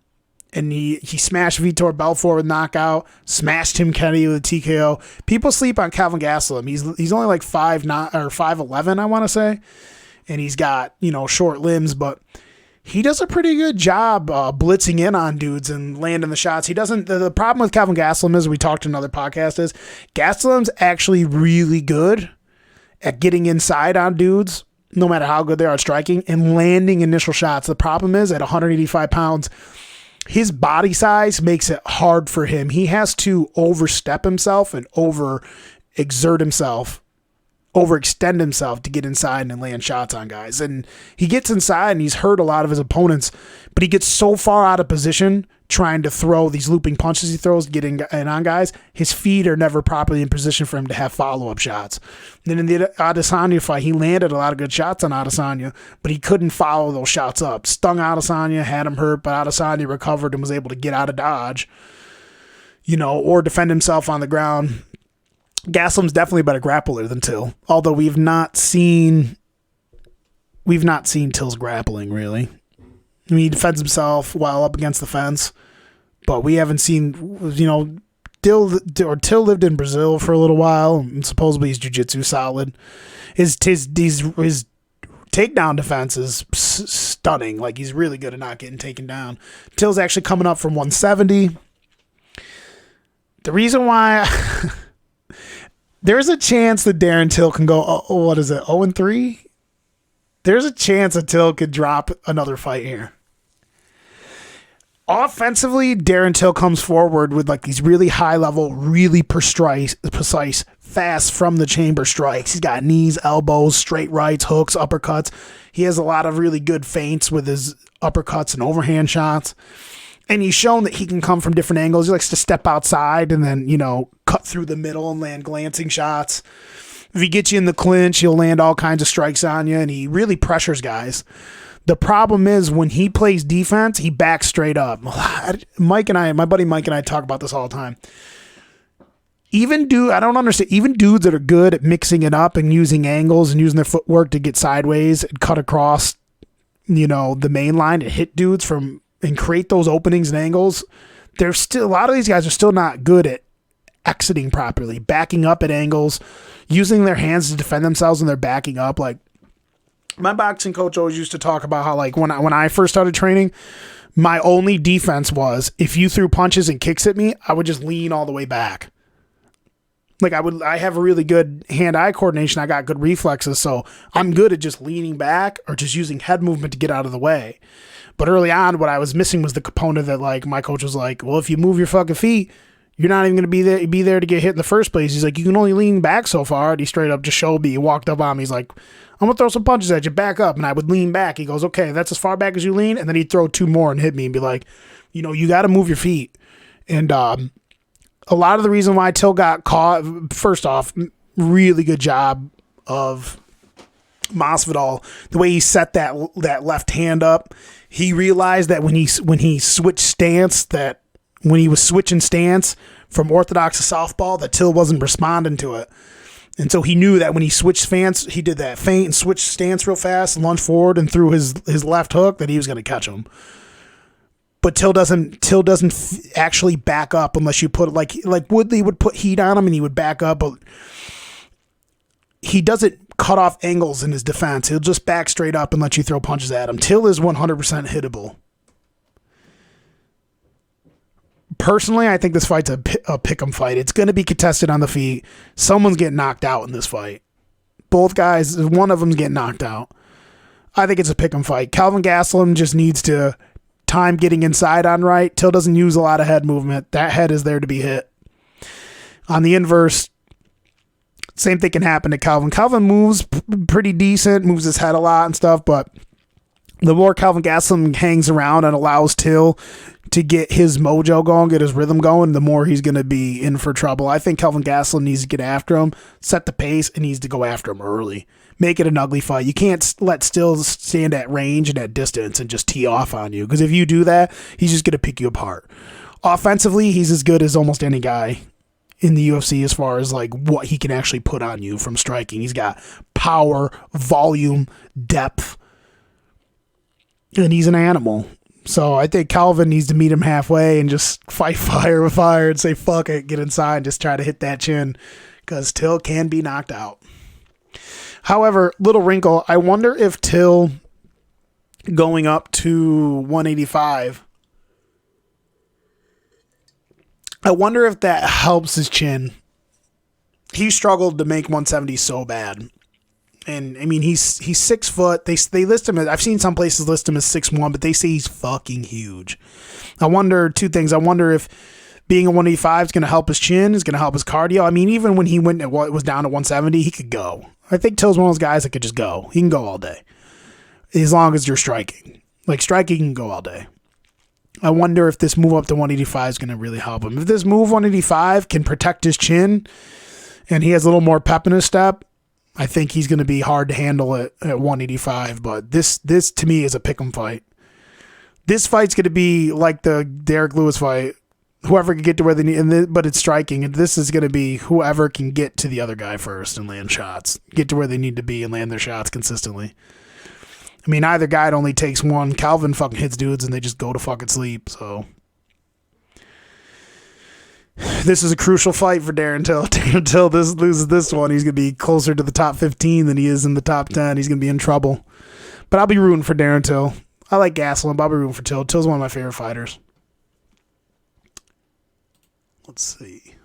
And he smashed Vitor Belfort with knockout, smashed Tim Kennedy with a TKO. People sleep on Kelvin Gastelum. He's only like 5'11", I want to say. And he's got, short limbs, but he does a pretty good job blitzing in on dudes and landing the shots. He doesn't. The problem with Kelvin Gastelum is, we talked in another podcast, is Gastelum's actually really good at getting inside on dudes, no matter how good they are at striking, and landing initial shots. The problem is, at 185 pounds, his body size makes it hard for him. He has to overstep himself and overexert himself, overextend himself to get inside and land shots on guys. And he gets inside and he's hurt a lot of his opponents, but he gets so far out of position trying to throw these looping punches he throws, getting in on guys. His feet are never properly in position for him to have follow-up shots. And then in the Adesanya fight, he landed a lot of good shots on Adesanya, but he couldn't follow those shots up. Stung Adesanya, had him hurt, but Adesanya recovered and was able to get out of dodge, or defend himself on the ground. Gastelum's definitely a better grappler than Till, although we've not seen Till's grappling, really. I mean, he defends himself while up against the fence, but we haven't seen, Till lived in Brazil for a little while, and supposedly his jiu-jitsu solid. His takedown defense is stunning. Like, he's really good at not getting taken down. Till's actually coming up from 170. The reason why There's a chance that Darren Till can go, what is it, 0-3? There's a chance that Till could drop another fight here. Offensively, Darren Till comes forward with like these really high level, really precise, fast from the chamber strikes. He's got knees, elbows, straight rights, hooks, uppercuts. He has a lot of really good feints with his uppercuts and overhand shots. And he's shown that he can come from different angles. He likes to step outside and then, cut through the middle and land glancing shots. If he gets you in the clinch, he'll land all kinds of strikes on you, and he really pressures guys. The problem is when he plays defense, he backs straight up. My buddy Mike and I talk about this all the time. I don't understand, even dudes that are good at mixing it up and using angles and using their footwork to get sideways and cut across, the main line to hit dudes and create those openings and angles. There's still a lot of these guys are still not good at exiting properly, backing up at angles, using their hands to defend themselves when they're backing up. Like my boxing coach always used to talk about how like when I first started training, my only defense was if you threw punches and kicks at me, I would just lean all the way back. Like I have a really good hand-eye coordination. I got good reflexes, so I'm good at just leaning back or just using head movement to get out of the way. But early on, what I was missing was the component that like my coach was like, well, if you move your fucking feet, you're not even going to be there to get hit in the first place. He's like, you can only lean back so far. And he straight up just showed me. He walked up on me. He's like, I'm going to throw some punches at you. Back up. And I would lean back. He goes, okay, that's as far back as you lean. And then he'd throw two more and hit me and be like, you got to move your feet. And a lot of the reason why Till got caught, first off, really good job of Masvidal. The way he set that left hand up, he realized that when he switched stance, that when he was switching stance from orthodox to southpaw, that Till wasn't responding to it. And so he knew that when he switched stance, he did that feint and switched stance real fast, lunged forward and threw his left hook, that he was going to catch him. But Till doesn't actually back up unless you put it like Woodley would put heat on him and he would back up, but he doesn't cut off angles in his defense. He'll just back straight up and let you throw punches at him. Till is 100% hittable. Personally, I think this fight's a pick'em fight. It's going to be contested on the feet. Someone's getting knocked out in this fight. Both guys, one of them's getting knocked out. I think it's a pick'em fight. Calvin Gastelum just needs to time getting inside on right. Till doesn't use a lot of head movement. That head is there to be hit. On the inverse, same thing can happen to Calvin. Calvin moves pretty decent, moves his head a lot and stuff, but the more Calvin Gastelum hangs around and allows Till to get his mojo going, get his rhythm going, the more he's going to be in for trouble. I think Calvin Gastelum needs to get after him, set the pace, and needs to go after him early. Make it an ugly fight. You can't let Still stand at range and at distance and just tee off on you, because if you do that, he's just going to pick you apart. Offensively, he's as good as almost any guy in the UFC as far as like what he can actually put on you from striking. He's got power, volume, depth, and he's an animal. So I think Calvin needs to meet him halfway and just fight fire with fire and say, fuck it, get inside and just try to hit that chin, because Till can be knocked out. However, little wrinkle, I wonder if Till going up to 185, I wonder if that helps his chin. He struggled to make 170 so bad. And I mean, he's 6 foot. They list him as, I've seen some places list him as 6'1", but they say he's fucking huge. I wonder two things. I wonder if being a 185 is going to help his chin, is going to help his cardio. I mean, even when he was down to 170, he could go. I think Till's one of those guys that could just go. He can go all day, as long as you're striking. Like striking can go all day. I wonder if this move up to 185 is going to really help him. If this move 185 can protect his chin and he has a little more pep in his step, I think he's going to be hard to handle at 185. But this to me is a pick'em fight. This fight's going to be like the Derek Lewis fight. Whoever can get to where they need, but it's striking. And this is going to be whoever can get to the other guy first and land shots. Get to where they need to be and land their shots consistently. I mean, either guy it only takes one. Calvin fucking hits dudes and they just go to fucking sleep. So this is a crucial fight for Darren Till. Darren Till loses this one, he's going to be closer to the top 15 than he is in the top 10. He's going to be in trouble. But I'll be rooting for Darren Till. I like Gastelum, but I'll be rooting for Till. Till's one of my favorite fighters. Let's see.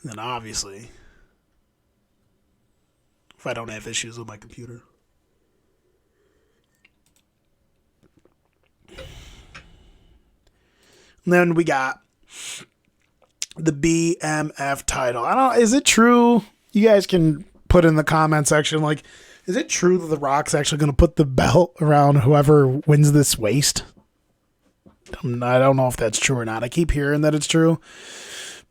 And then obviously, if I don't have issues with my computer. And then we got the BMF title. I don't know, is it true? You guys can put in the comment section, like, is it true that The Rock's actually going to put the belt around whoever wins this waist? I don't know if that's true or not. I keep hearing that it's true.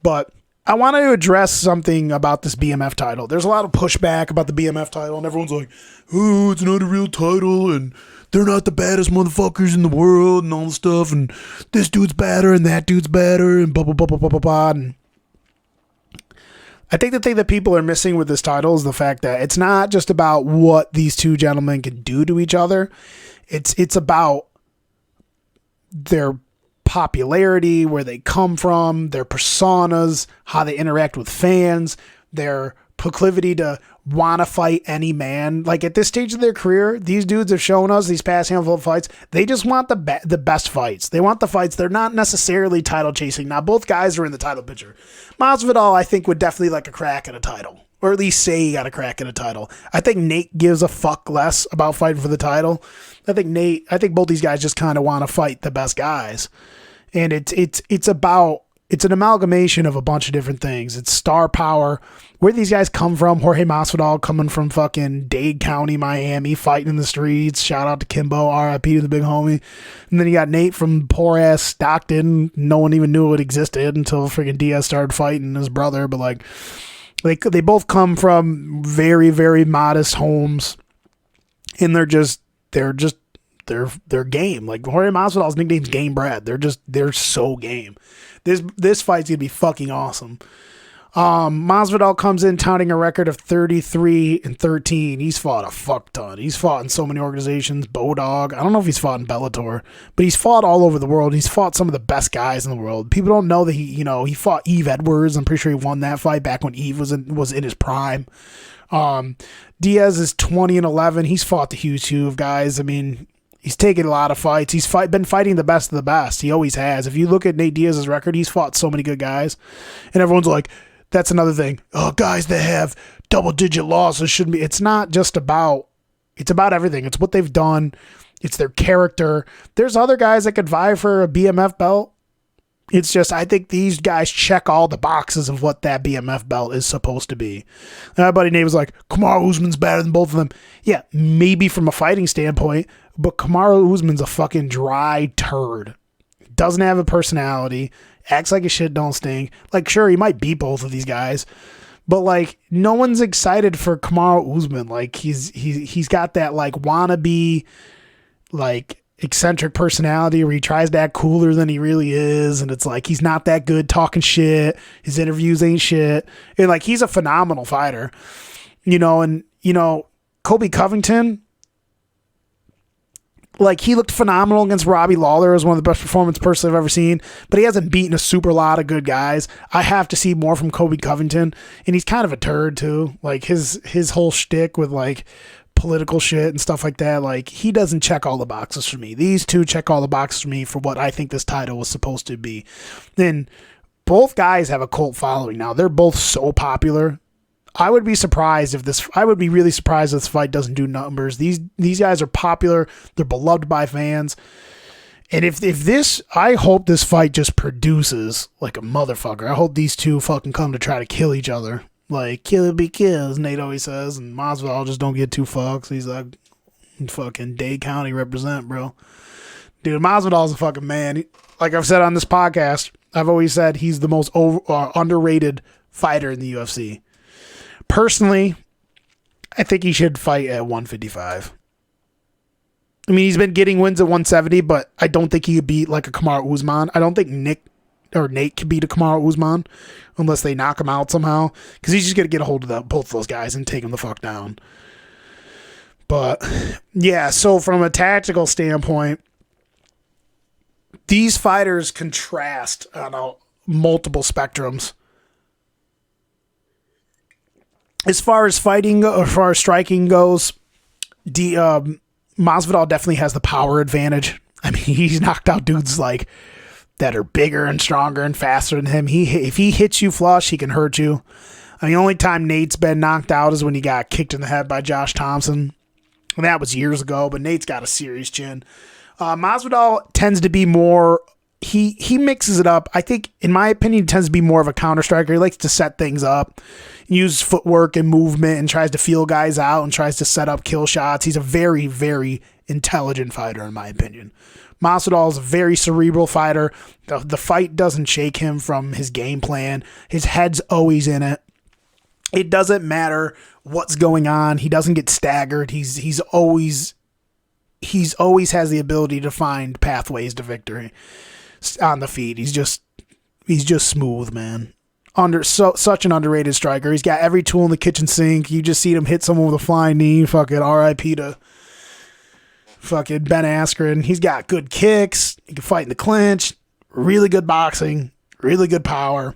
But I want to address something about this BMF title. There's a lot of pushback about the BMF title, and everyone's like, oh, it's not a real title, and they're not the baddest motherfuckers in the world, and all this stuff, and this dude's better, and that dude's better, and blah, blah, blah, blah, blah, blah, blah. And I think the thing that people are missing with this title is the fact that it's not just about what these two gentlemen can do to each other. It's about their popularity, where they come from, their personas, how they interact with fans, their proclivity to want to fight any man. Like, at this stage of their career, these dudes have shown us these past handful of fights. They just want the best fights. They want the fights. They're not necessarily title chasing. Now, both guys are in the title picture. Masvidal, I think, would definitely like a crack at a title, or at least say he got a crack at a title. I think Nate gives a fuck less about fighting for the title. I think both these guys just kind of want to fight the best guys. And it's an amalgamation of a bunch of different things. It's star power, where these guys come from. Jorge Masvidal coming from fucking Dade County, Miami, fighting in the streets. Shout out to Kimbo, R.I.P. to the big homie. And then you got Nate from poor ass Stockton. No one even knew it existed until freaking Diaz started fighting his brother. But like, they both come from very, very modest homes, and they're game. Like, Jorge Masvidal's nickname's Game Brad. They're so game. This fight's gonna be fucking awesome. Masvidal comes in touting a record of 33-13. He's fought a fuck ton. He's fought in so many organizations. Bodog. I don't know if he's fought in Bellator, but he's fought all over the world. He's fought some of the best guys in the world. People don't know that he fought Eve Edwards. I'm pretty sure he won that fight back when Eve was in his prime. Diaz is 20-11. He's fought the huge of guys. I mean, he's taken a lot of fights. He's been fighting the best of the best. He always has. If you look at Nate Diaz's record, he's fought so many good guys. And everyone's like, that's another thing. Oh, guys that have double-digit losses shouldn't be. It's not just about, it's about everything. It's what they've done. It's their character. There's other guys that could vie for a BMF belt. It's just, I think these guys check all the boxes of what that BMF belt is supposed to be. And my buddy Nate was like, Kamaru Usman's better than both of them. Yeah, maybe from a fighting standpoint, but Kamaru Usman's a fucking dry turd. Doesn't have a personality. Acts like his shit don't stink. Like, sure, he might beat both of these guys, but like, no one's excited for Kamaru Usman. Like, he's got that like wannabe, like, eccentric personality where he tries to act cooler than he really is, and it's like he's not that good talking shit. His interviews ain't shit, and like, he's a phenomenal fighter, and Kobe Covington, like, he looked phenomenal against Robbie Lawler. It was one of the best performances personally I've ever seen, but he hasn't beaten a super lot of good guys. I have to see more from Kobe Covington, and he's kind of a turd too. Like, his whole shtick with like political shit and stuff like that, like, he doesn't check all the boxes for me. These two check all the boxes for me for what I think this title was supposed to be. Then both guys have a cult following now. They're both so popular. I would be really surprised if this fight doesn't do numbers. These guys are popular. They're beloved by fans. And if this, I hope this fight just produces like a motherfucker. I hope these two fucking come to try to kill each other. Like, kill it be kill, as Nate always says. And Masvidal just don't get two fucks. He's like, fucking Dade County represent, bro. Dude, Masvidal's a fucking man. Like I've said on this podcast, I've always said he's the most underrated fighter in the UFC. Personally, I think he should fight at 155. I mean, he's been getting wins at 170, but I don't think he could beat like a Kamaru Usman. I don't think Nate could beat a Kamaru Usman unless they knock him out somehow, because he's just going to get a hold of both of those guys and take them the fuck down. But yeah, so from a tactical standpoint, these fighters contrast on multiple spectrums. As far as fighting or as far as striking goes, Masvidal definitely has the power advantage. I mean, he's knocked out dudes like that are bigger and stronger and faster than him. If he hits you flush, he can hurt you. I mean, the only time Nate's been knocked out is when he got kicked in the head by Josh Thompson. And that was years ago, but Nate's got a serious chin. Masvidal tends to be more... He mixes it up. I think, in my opinion, he tends to be more of a counter striker. He likes to set things up, use footwork and movement, and tries to feel guys out and tries to set up kill shots. He's a very, very intelligent fighter, in my opinion. Masvidal is a very cerebral fighter. The fight doesn't shake him from his game plan. His head's always in it. It doesn't matter what's going on. He doesn't get staggered. He's always has the ability to find pathways to victory on the feet. He's just smooth, man. Such an underrated striker. He's got every tool in the kitchen sink. You just see him hit someone with a flying knee. Fucking R.I.P. to fucking Ben Askren. He's got good kicks. He can fight in the clinch. Really good boxing. Really good power.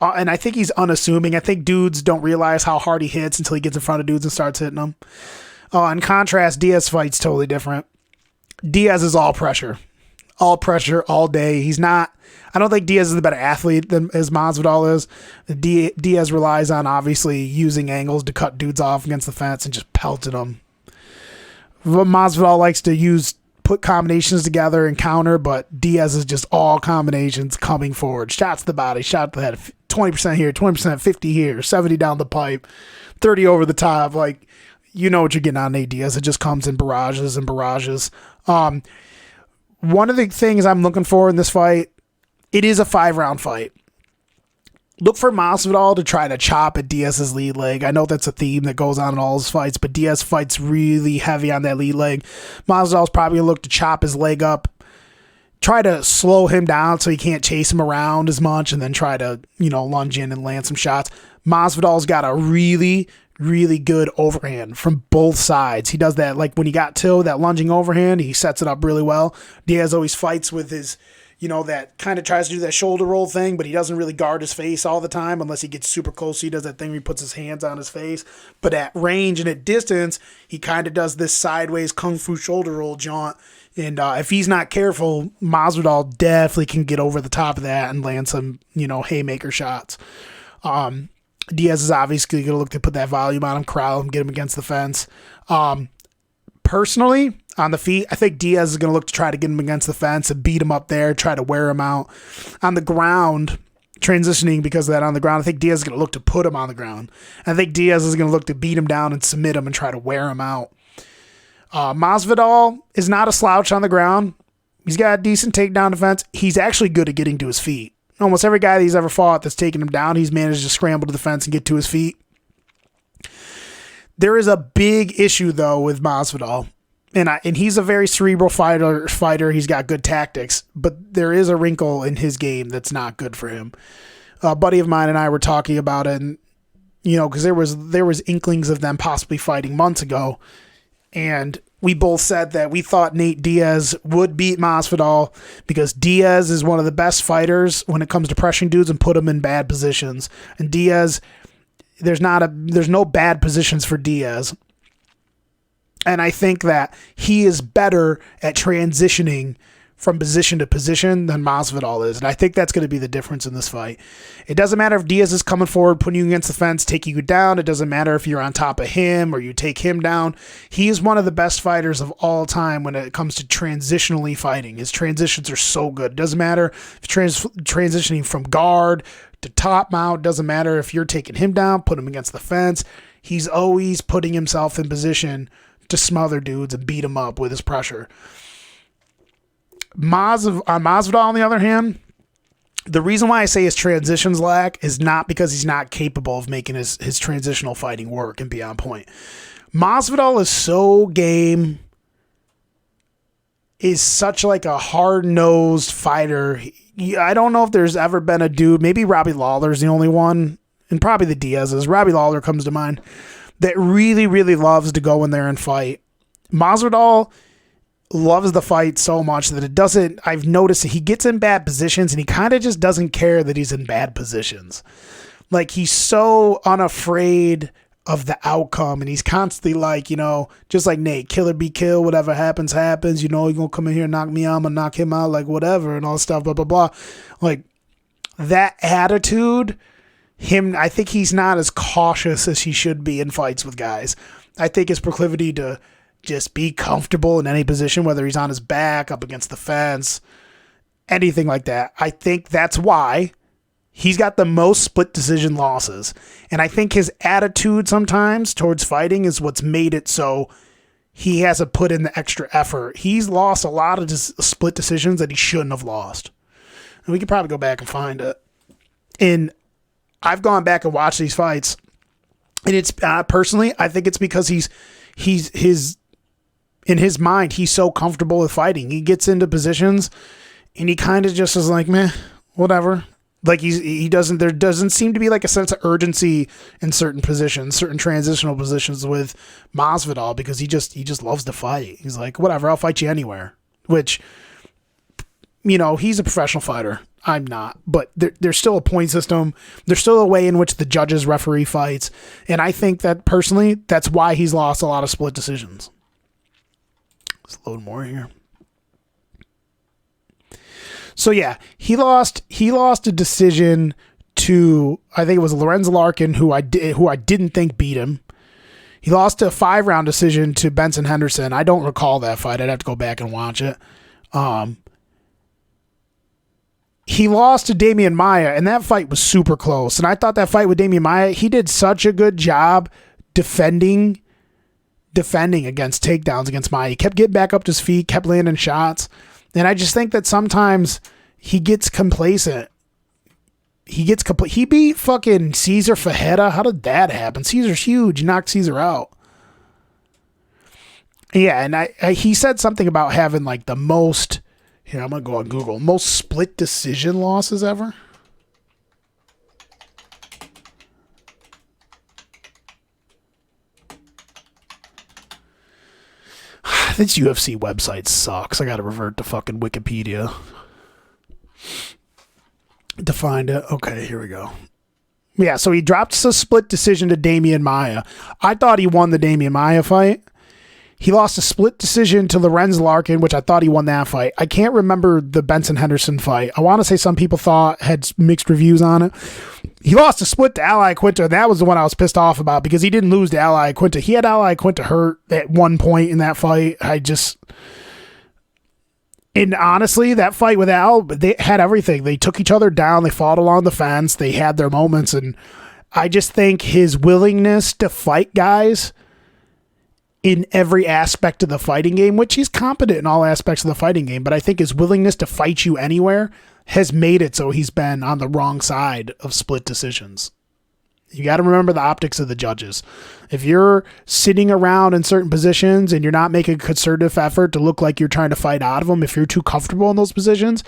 And I think he's unassuming. I think dudes don't realize how hard he hits until he gets in front of dudes and starts hitting them. In contrast, Diaz fight's totally different. Diaz is all pressure. All pressure, all day. He's not... I don't think Diaz is a better athlete than as Masvidal is. Diaz relies on, obviously, using angles to cut dudes off against the fence and just pelting them. Masvidal likes to put combinations together and counter, but Diaz is just all combinations coming forward. Shots to the body, shot to the head. 20% here, 20%, 50 here, 70 down the pipe, 30 over the top. Like, you know what you're getting on Nate Diaz. It just comes in barrages and barrages. One of the things I'm looking for in this fight, it is a 5-round fight. Look for Masvidal to try to chop at Diaz's lead leg. I know that's a theme that goes on in all his fights, but Diaz fights really heavy on that lead leg. Masvidal's probably going to look to chop his leg up, try to slow him down so he can't chase him around as much, and then try to, lunge in and land some shots. Masvidal's got a really, really good overhand from both sides. He does that, like when he got Till, that lunging overhand, he sets it up really well. Diaz always fights with his, that kind of tries to do that shoulder roll thing, but he doesn't really guard his face all the time unless he gets super close. He does that thing where he puts his hands on his face. But at range and at distance, he kind of does this sideways kung fu shoulder roll jaunt. And if he's not careful, Masvidal definitely can get over the top of that and land some, haymaker shots. Diaz is obviously going to look to put that volume on him, crowd him, get him against the fence. Personally, on the feet, I think Diaz is going to look to try to get him against the fence and beat him up there, try to wear him out. On the ground, transitioning because of that on the ground, I think Diaz is going to look to put him on the ground. I think Diaz is going to look to beat him down and submit him and try to wear him out. Masvidal is not a slouch on the ground. He's got a decent takedown defense. He's actually good at getting to his feet. Almost every guy that he's ever fought that's taken him down, he's managed to scramble to the fence and get to his feet. There is a big issue, though, with Masvidal. And he's a very cerebral fighter. He's got good tactics, but there is a wrinkle in his game that's not good for him. A buddy of mine and I were talking about it, and because there was inklings of them possibly fighting months ago, and we both said that we thought Nate Diaz would beat Masvidal because Diaz is one of the best fighters when it comes to pressuring dudes and put them in bad positions. And Diaz, there's no bad positions for Diaz. And I think that he is better at transitioning from position to position than Masvidal is. And I think that's going to be the difference in this fight. It doesn't matter if Diaz is coming forward, putting you against the fence, taking you down. It doesn't matter if you're on top of him or you take him down. He is one of the best fighters of all time when it comes to transitionally fighting. His transitions are so good. It doesn't matter if transitioning from guard to top mount. It doesn't matter if you're taking him down, put him against the fence. He's always putting himself in position to smother dudes and beat them up with his pressure. Masvidal, on the other hand, the reason why I say his transitions lack is not because he's not capable of making his transitional fighting work and be on point. Masvidal is so game, is such like a hard-nosed fighter. I don't know if there's ever been a dude, maybe Robbie Lawler's the only one, and probably the Diaz's. Robbie Lawler comes to mind, that really, really loves to go in there and fight. Masvidal loves the fight so much that I've noticed that he gets in bad positions and he kind of just doesn't care that he's in bad positions. Like, he's so unafraid of the outcome. And he's constantly like, just like Nate, kill or be killed, whatever happens, happens. You're going to come in here and knock me out, I'm going to knock him out, like whatever, and all this stuff, blah, blah, blah. Like that attitude, I think he's not as cautious as he should be in fights with guys. I think his proclivity to just be comfortable in any position, whether he's on his back, up against the fence, anything like that. I think that's why he's got the most split decision losses. And I think his attitude sometimes towards fighting is what's made it so he hasn't put in the extra effort. He's lost a lot of split decisions that he shouldn't have lost. And we could probably go back and find it. And I've gone back and watched these fights. And it's personally, I think it's because he's in his mind, he's so comfortable with fighting. He gets into positions and he kind of just is like, meh, whatever. Like there doesn't seem to be like a sense of urgency in certain positions, certain transitional positions with Masvidal, because he just loves to fight. He's like, whatever, I'll fight you anywhere. Which, he's a professional fighter. I'm not, but there's still a point system. There's still a way in which the judges referee fights. And I think that personally, that's why he's lost a lot of split decisions. Let's load more here. So yeah, he lost a decision to, I think it was Lorenz Larkin, who I didn't think beat him. He lost a 5-round decision to Benson Henderson. I don't recall that fight. I'd have to go back and watch it. He lost to Damian Maia, and that fight was super close. And I thought that fight with Damian Maia, he did such a good job defending against takedowns against Maia. He kept getting back up to his feet, kept landing shots. And I just think that sometimes he gets complacent. He beat fucking Cesar Fajeda. How did that happen? Cesar's huge. He knocked Cesar out. Yeah, and he said something about having like the most, here, I'm going to go on Google, most split decision losses ever. This UFC website sucks. I got to revert to fucking Wikipedia to find it. Okay, here we go. Yeah, so he dropped a split decision to Damian Maia. I thought he won the Damian Maia fight. He lost a split decision to Lorenz Larkin, which I thought he won that fight. I can't remember the Benson Henderson fight. I want to say some people thought had mixed reviews on it. He lost a split to Ally Quinta. That was the one I was pissed off about because he didn't lose to Ally Quinta. He had Ally Quinta hurt at one point in that fight. And honestly, that fight with Al, they had everything. They took each other down. They fought along the fence. They had their moments. And I just think his willingness to fight guys in every aspect of the fighting game, which he's competent in all aspects of the fighting game, but I think his willingness to fight you anywhere has made it so he's been on the wrong side of split decisions. You got to remember the optics of the judges. If you're sitting around in certain positions and you're not making a concerted effort to look like you're trying to fight out of them, if you're too comfortable in those positions,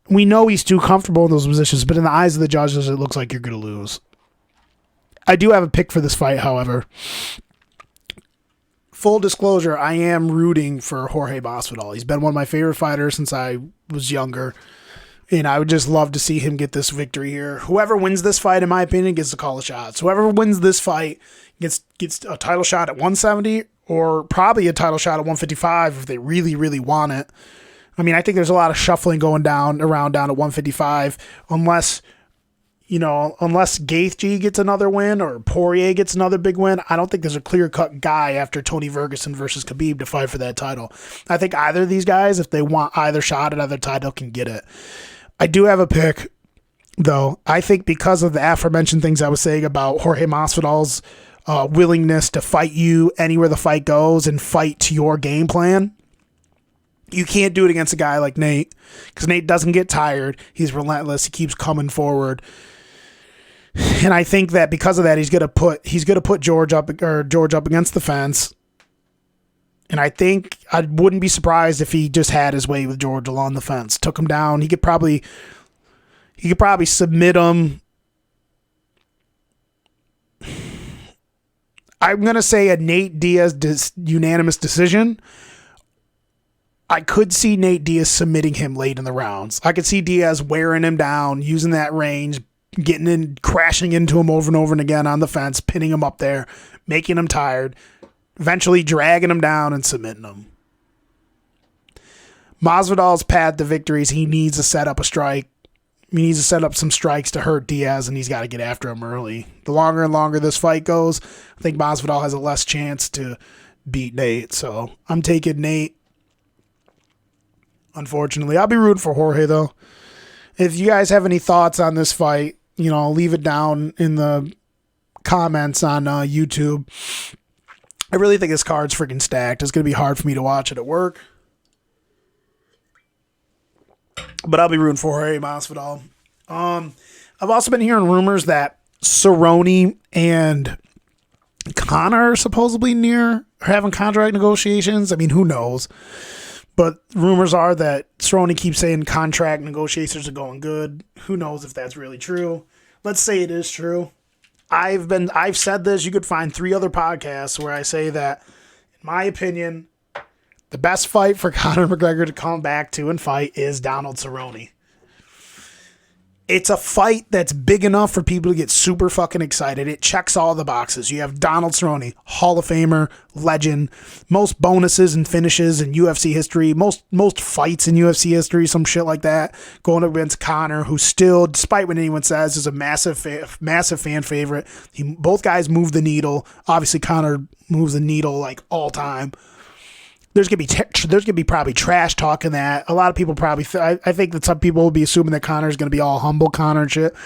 we know he's too comfortable in those positions, but in the eyes of the judges, it looks like you're going to lose. I do have a pick for this fight, however. Full disclosure, I am rooting for Jorge Masvidal. He's been one of my favorite fighters since I was younger, and I would just love to see him get this victory here. Whoever wins this fight, in my opinion, gets to call the shots. Whoever wins this fight gets a title shot at 170 or probably a title shot at 155 if they really, really want it. I mean, I think there's a lot of shuffling going down at 155 unless Gaethje gets another win or Poirier gets another big win. I don't think there's a clear-cut guy after Tony Ferguson versus Khabib to fight for that title. I think either of these guys, if they want either shot at either title, can get it. I do have a pick, though. I think because of the aforementioned things I was saying about Jorge Masvidal's willingness to fight you anywhere the fight goes and fight to your game plan, you can't do it against a guy like Nate because Nate doesn't get tired. He's relentless. He keeps coming forward. And I think that because of that, he's gonna put George up against the fence. And I think I wouldn't be surprised if he just had his way with George along the fence, took him down. He could probably submit him. I'm gonna say a Nate Diaz unanimous decision. I could see Nate Diaz submitting him late in the rounds. I could see Diaz wearing him down, using that range, getting in, crashing into him over and over and again on the fence, pinning him up there, making him tired, eventually dragging him down and submitting him. Masvidal's path to victories, he needs to set up a strike. He needs to set up some strikes to hurt Diaz, and he's got to get after him early. The longer and longer this fight goes, I think Masvidal has a less chance to beat Nate. So I'm taking Nate. Unfortunately, I'll be rooting for Jorge, though. If you guys have any thoughts on this fight, leave it down in the comments on YouTube. I really think this card's freaking stacked. It's going to be hard for me to watch it at work. But I'll be rooting for Jorge Masvidal. I've also been hearing rumors that Cerrone and Conor are supposedly having contract negotiations. I mean, who knows? But rumors are that Cerrone keeps saying contract negotiations are going good. Who knows if that's really true? Let's say it is true. I've said this. You could find 3 other podcasts where I say that, in my opinion, the best fight for Conor McGregor to come back to and fight is Donald Cerrone. It's a fight that's big enough for people to get super fucking excited. It checks all the boxes. You have Donald Cerrone, Hall of Famer, legend, most bonuses and finishes in UFC history, most fights in UFC history, some shit like that, going up against Conor, who still, despite what anyone says, is a massive fan favorite. Both guys move the needle. Obviously, Conor moves the needle like all time. There's gonna be probably trash talking that. A lot of people probably I think that some people will be assuming that Conor's gonna be all humble Conor and shit.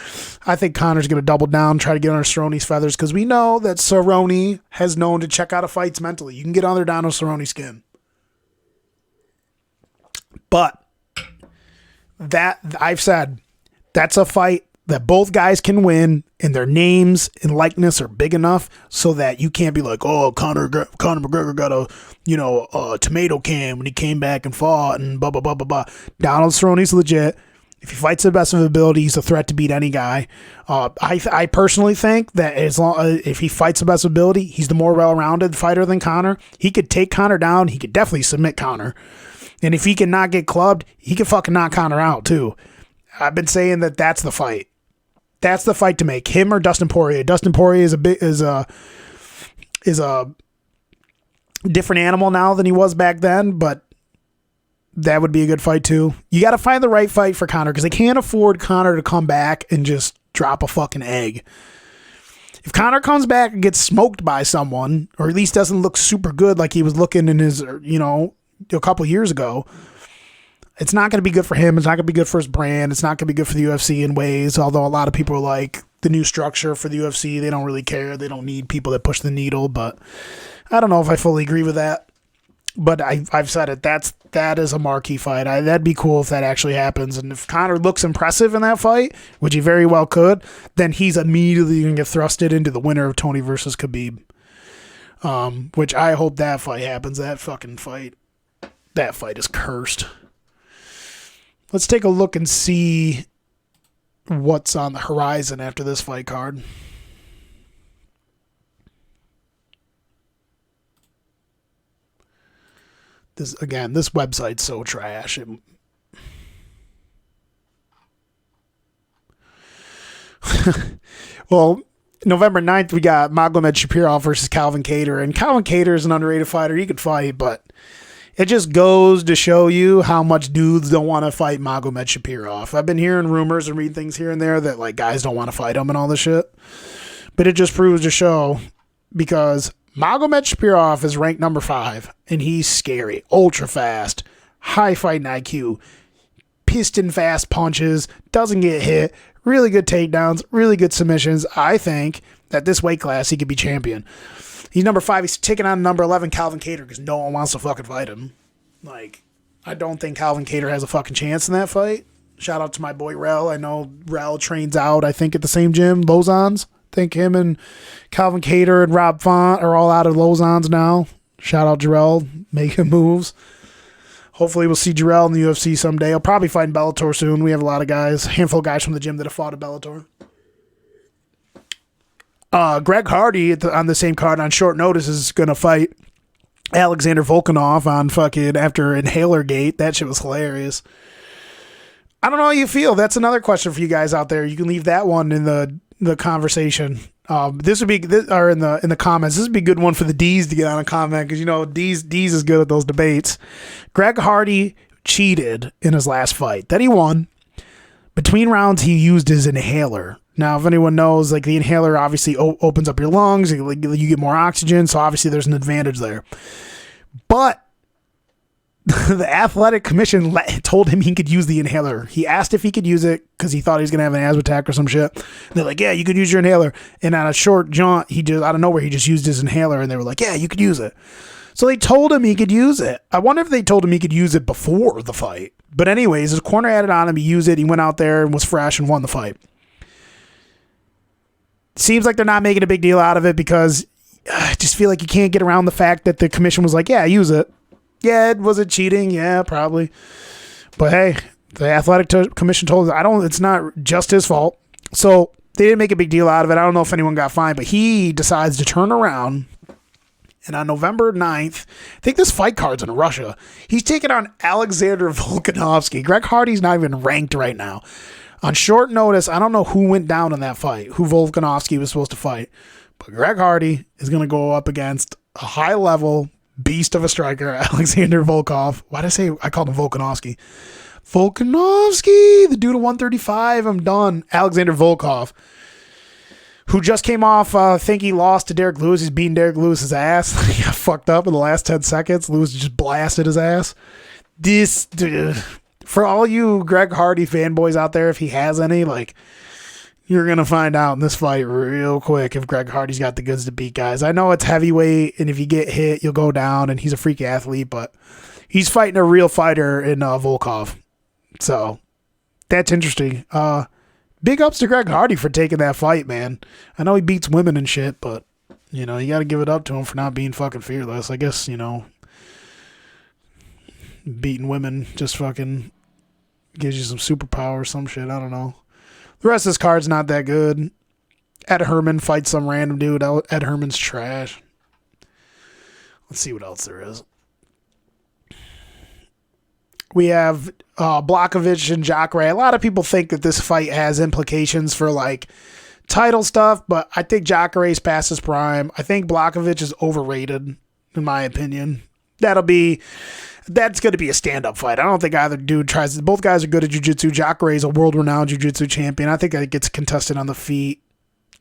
I think Conor's gonna double down, try to get under Cerrone's feathers, because we know that Cerrone has known to check out of fights mentally. You can get under Donald Cerrone's skin, but that I've said that's a fight that both guys can win, and their names and likeness are big enough so that you can't be like, oh, Conor McGregor got a tomato can when he came back and fought and blah, blah, blah, blah, blah. Donald Cerrone's legit. If he fights to the best of his ability, he's a threat to beat any guy. I personally think that if he fights to the best of ability, he's the more well-rounded fighter than Conor. He could take Conor down. He could definitely submit Conor. And if he can not get clubbed, he can fucking knock Conor out too. I've been saying that that's the fight. That's the fight to make, him or Dustin Poirier. Dustin Poirier is a different animal now than he was back then, but that would be a good fight too. You got to find the right fight for Conor, because they can't afford Conor to come back and just drop a fucking egg. If Conor comes back and gets smoked by someone, or at least doesn't look super good like he was looking in his, a couple years ago, it's not going to be good for him. It's not going to be good for his brand. It's not going to be good for the UFC in ways, although a lot of people are like, the new structure for the UFC, they don't really care. They don't need people that push the needle, but I don't know if I fully agree with that. But I've said it. That is a marquee fight. That'd be cool if that actually happens. And if Conor looks impressive in that fight, which he very well could, then he's immediately going to get thrusted into the winner of Tony versus Khabib. Which I hope that fight happens. That fight is cursed. Let's take a look and see what's on the horizon after this fight card. This website's so trash. Well, November 9th, we got Magomed Shapirov versus Calvin Kattar. And Calvin Kattar is an underrated fighter. He could fight, but it just goes to show you how much dudes don't want to fight Magomed Shapirov. I've been hearing rumors and reading things here and there that like guys don't want to fight him and all this shit. But it just proves to show, because Magomed Shapirov is ranked number 5, and he's scary, ultra fast, high fighting IQ, piston fast punches, doesn't get hit, really good takedowns, really good submissions. I think that this weight class he could be champion. He's number 5. He's taking on number 11, Calvin Kattar, because no one wants to fucking fight him. Like, I don't think Calvin Kattar has a fucking chance in that fight. Shout out to my boy Rel. I know Rel trains out, I think, at the same gym, Lausanne's. I think him and Calvin Kattar and Rob Font are all out of Lausanne's now. Shout out Jarrell, making moves. Hopefully we'll see Jarrell in the UFC someday. He'll probably fight in Bellator soon. We have a lot of guys, handful of guys from the gym that have fought at Bellator. Greg Hardy on the same card on short notice is going to fight Alexander Volkanov on fucking after Inhaler Gate. That shit was hilarious. I don't know how you feel. That's another question for you guys out there. You can leave that one in the conversation. This would be or in the comments. This would be a good one for the D's to get on a comment because D's is good at those debates. Greg Hardy cheated in his last fight that he won. Between rounds, he used his inhaler. Now, if anyone knows, like the inhaler obviously opens up your lungs. You get more oxygen, so obviously there's an advantage there. But the athletic commission told him he could use the inhaler. He asked if he could use it because he thought he was going to have an asthma attack or some shit. And they're like, yeah, you could use your inhaler. And on a short jaunt, he just, out of nowhere, he just used his inhaler. And they were like, yeah, you could use it. So they told him he could use it. I wonder if they told him he could use it before the fight. But anyways, his corner had it on him. He used it. He went out there and was fresh and won the fight. Seems like they're not making a big deal out of it because I just feel like you can't get around the fact that the commission was like, yeah, use it. Yeah, was it cheating? Yeah, probably. But hey, the athletic commission told us it's not just his fault. So they didn't make a big deal out of it. I don't know if anyone got fined, but he decides to turn around. And on November 9th, I think this fight card's in Russia. He's taking on Alexander Volkanovski. Greg Hardy's not even ranked right now. On short notice, I don't know who went down in that fight, who Volkanovski was supposed to fight. But Greg Hardy is going to go up against a high-level beast of a striker, Alexander Volkov. Why'd I say I called him Volkanovski? Volkanovski, the dude at 135. I'm done. Alexander Volkov, who just came off, I think he lost to Derek Lewis. He's beating Derek Lewis's ass. He got fucked up in the last 10 seconds. Lewis just blasted his ass. This, dude, for all you Greg Hardy fanboys out there, if he has any, like, you're going to find out in this fight real quick if Greg Hardy's got the goods to beat guys. I know it's heavyweight, and if you get hit, you'll go down, and he's a freak athlete, but he's fighting a real fighter in Volkov. So, that's interesting. Big ups to Greg Hardy for taking that fight, man. I know he beats women and shit, but, you got to give it up to him for not being fucking fearless. I guess, beating women just fucking gives you some superpower or some shit. I don't know. The rest of this card's not that good. Ed Herman fights some random dude. Ed Herman's trash. Let's see what else there is. We have Blachowicz and Jacare. A lot of people think that this fight has implications for like title stuff, but I think Jacare's past his prime. I think Blachowicz is overrated, in my opinion. That's going to be a stand-up fight. I don't think either dude tries. Both guys are good at jiu-jitsu. Jacare is a world-renowned jiu-jitsu champion. I think that gets contested on the feet.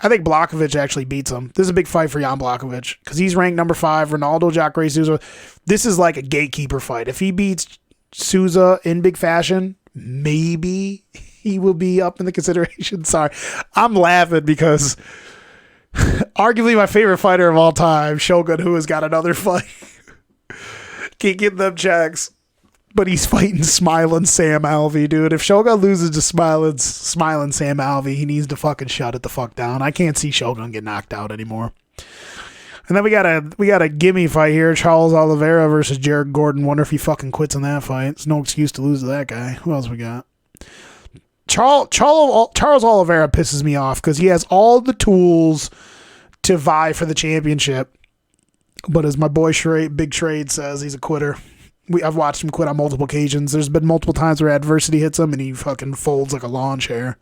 I think Blachowicz actually beats him. This is a big fight for Jan Blachowicz because he's ranked number 5. Ronaldo, Jacare, Souza. This is like a gatekeeper fight. If he beats Souza in big fashion, maybe he will be up in the consideration. Sorry. I'm laughing because arguably my favorite fighter of all time, Shogun, who has got another fight. Can't get them checks. But he's fighting smiling Sam Alvey, dude. If Shogun loses to smiling Sam Alvey, he needs to fucking shut it the fuck down. I can't see Shogun get knocked out anymore. And then we got a gimme fight here. Charles Oliveira versus Jared Gordon. Wonder if he fucking quits in that fight. It's no excuse to lose to that guy. Who else we got? Charles Oliveira pisses me off because he has all the tools to vie for the championship. But as my boy Big Trade says, he's a quitter. I've watched him quit on multiple occasions. There's been multiple times where adversity hits him and he fucking folds like a lawn chair.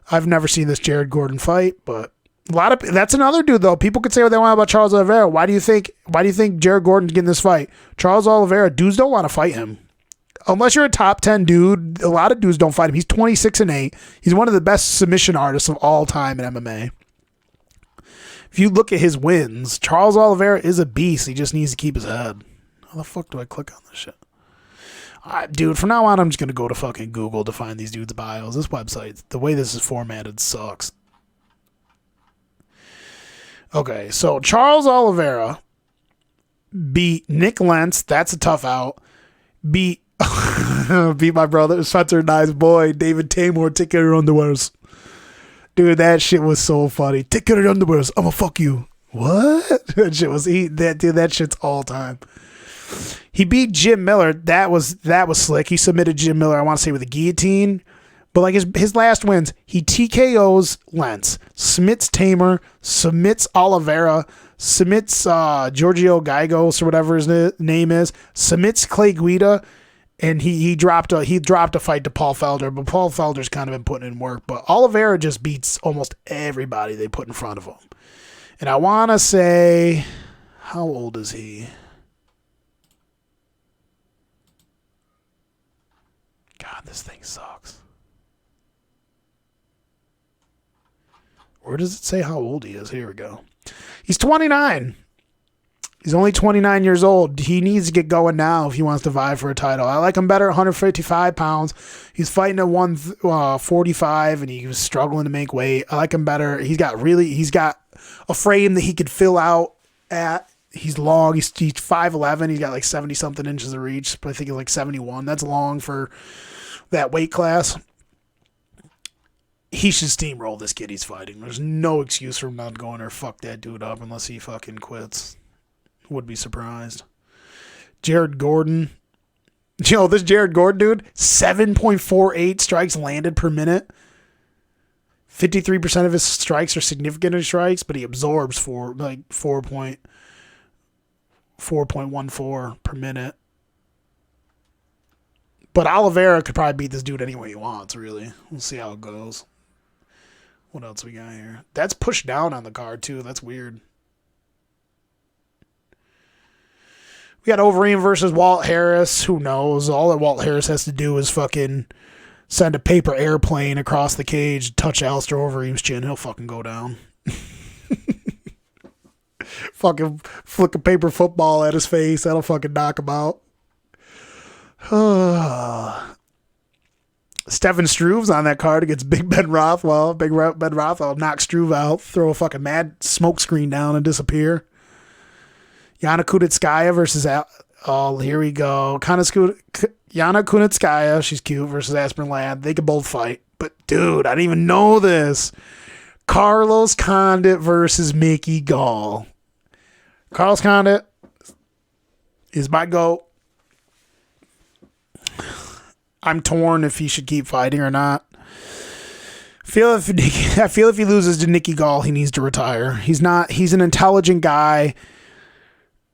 I've never seen this Jared Gordon fight, but that's another dude though. People could say what they want about Charles Oliveira. Why do you think Jared Gordon's getting this fight? Charles Oliveira, dudes don't want to fight him. Unless you're a top 10 dude, a lot of dudes don't fight him. He's 26-8. He's one of the best submission artists of all time in MMA. If you look at his wins, Charles Oliveira is a beast. He just needs to keep his head. How the fuck do I click on this shit? Dude, from now on, I'm just going to go to fucking Google to find these dudes' bios. This website, the way this is formatted, sucks. Okay, so Charles Oliveira beat Nick Lentz. That's a tough out. Beat my brother, Spencer Nice boy, David Tamor, take care of your underwears. Dude, that shit was so funny. Take care of your underwears. I'm gonna fuck you. What? That shit was that shit's all time. He beat Jim Miller. That was slick. He submitted Jim Miller, I want to say, with a guillotine. But like his last wins, he TKOs Lentz, submits Tamer, submits Oliveira, submits Giorgio Gigos or whatever his name is, submits Clay Guida, And he dropped a fight to Paul Felder, but Paul Felder's kind of been putting in work. But Oliveira just beats almost everybody they put in front of him. And I want to say, how old is he? God, this thing sucks. Where does it say how old he is? Here we go. He's 29. He's only 29 years old. He needs to get going now if he wants to vie for a title. I like him better at 155 pounds. He's fighting at 145, and he was struggling to make weight. I like him better. He's got a frame that he could fill out at. He's long. He's 5'11". He's got like 70-something inches of reach, but I think he's like 71. That's long for that weight class. He should steamroll this kid he's fighting. There's no excuse for him not going there. Fuck that dude up unless he fucking quits. Would be surprised. Jared Gordon. This Jared Gordon dude, 7.48 strikes landed per minute. 53% of his strikes are significant strikes, but he absorbs 4.14 per minute. But Oliveira could probably beat this dude any way he wants, really. We'll see how it goes. What else we got here? That's pushed down on the card, too. That's weird. We got Overeem versus Walt Harris. Who knows? All that Walt Harris has to do is fucking send a paper airplane across the cage, touch Alistair Overeem's chin. He'll fucking go down. Fucking flick a paper football at his face. That'll fucking knock him out. Stefan Struve's on that card against Big Ben Rothwell. Big Ben Rothwell knocks Struve out, throw a fucking mad smoke screen down and disappear. Yana Kunitskaya versus... here we go. Yana Kunitskaya, she's cute, versus Aspen Ladd. They could both fight. But, dude, I didn't even know this. Carlos Condit versus Mickey Gall. Carlos Condit is my GOAT. I'm torn if he should keep fighting or not. I feel if he loses to Nicky Gall, he needs to retire. He's an intelligent guy.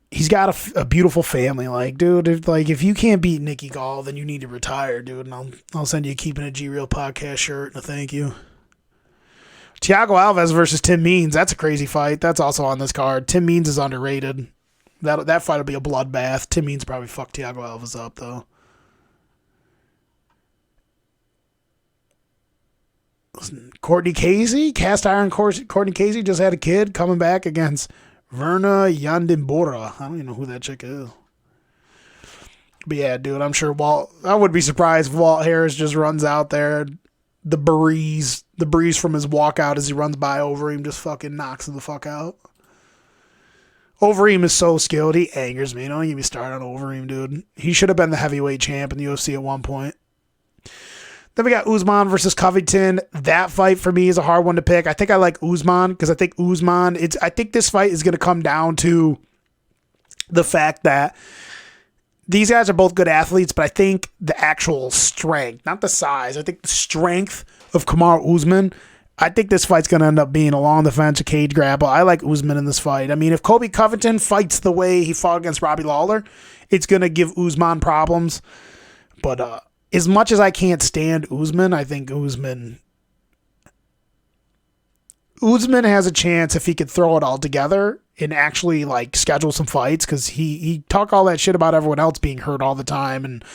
He's got a beautiful family. Like, dude, if you can't beat Nicky Gall, then you need to retire, dude. And I'll send you a Keepin a G Real podcast shirt and a thank you. Thiago Alves versus Tim Means. That's a crazy fight. That's also on this card. Tim Means is underrated. That fight will be a bloodbath. Tim Means probably fucked Thiago Alves up, though. Courtney Casey, cast iron Courtney Casey just had a kid coming back against Verna Yandimbora. I don't even know who that chick is. But yeah, dude, I'm sure I would be surprised if Walt Harris just runs out there. The breeze from his walkout as he runs by Overeem just fucking knocks him the fuck out. Overeem is so skilled. He angers me. Don't get me started on Overeem, dude. He should have been the heavyweight champ in the UFC at one point. Then we got Usman versus Covington. That fight for me is a hard one to pick. I think I like Usman because I think this fight is going to come down to the fact that these guys are both good athletes, but I think the actual strength, not the size, I think the strength of Kamaru Usman, I think this fight's going to end up being along the fence, a cage grapple. I like Usman in this fight. I mean, if Colby Covington fights the way he fought against Robbie Lawler, it's going to give Usman problems. But as much as I can't stand Usman, I think Usman has a chance if he could throw it all together and actually like schedule some fights, because he talk all that shit about everyone else being hurt all the time and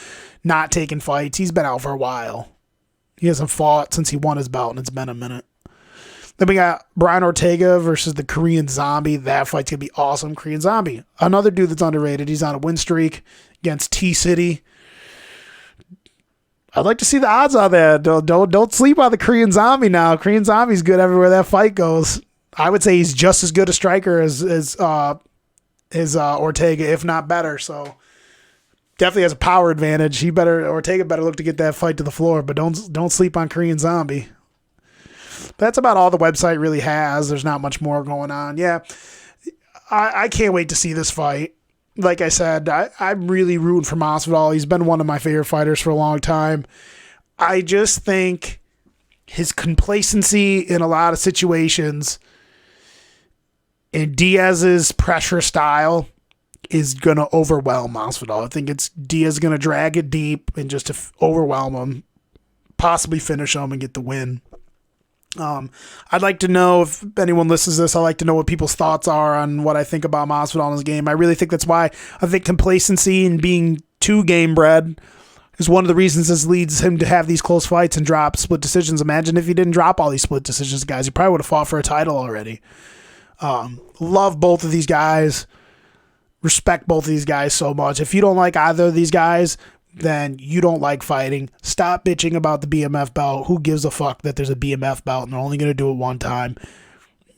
not taking fights. He's been out for a while. He hasn't fought since he won his belt, and it's been a minute. Then we got Brian Ortega versus the Korean Zombie. That fight's going to be awesome. Korean Zombie, another dude that's underrated. He's on a win streak against T-City. I'd like to see the odds on that. Don't sleep on the Korean Zombie now. Korean Zombie's good everywhere that fight goes. I would say he's just as good a striker as Ortega, if not better. So definitely has a power advantage. Ortega better look to get that fight to the floor, but don't sleep on Korean Zombie. That's about all the website really has. There's not much more going on. Yeah, I can't wait to see this fight. Like I said, I'm really rooting for Masvidal. He's been one of my favorite fighters for a long time. I just think his complacency in a lot of situations and Diaz's pressure style is going to overwhelm Masvidal. I think it's Diaz going to drag it deep and just to overwhelm him, possibly finish him and get the win. I'd like to know if anyone listens to this. I'd like to know what people's thoughts are on what I think about Masvidal in his game. I really think that's why I think complacency and being too game bred is one of the reasons this leads him to have these close fights and drop split decisions. Imagine if he didn't drop all these split decisions, guys. He probably would have fought for a title already. Love both of these guys. Respect both of these guys so much. If you don't like either of these guys, then you don't like fighting. Stop bitching about the BMF belt. Who gives a fuck that there's a BMF belt and they're only going to do it one time?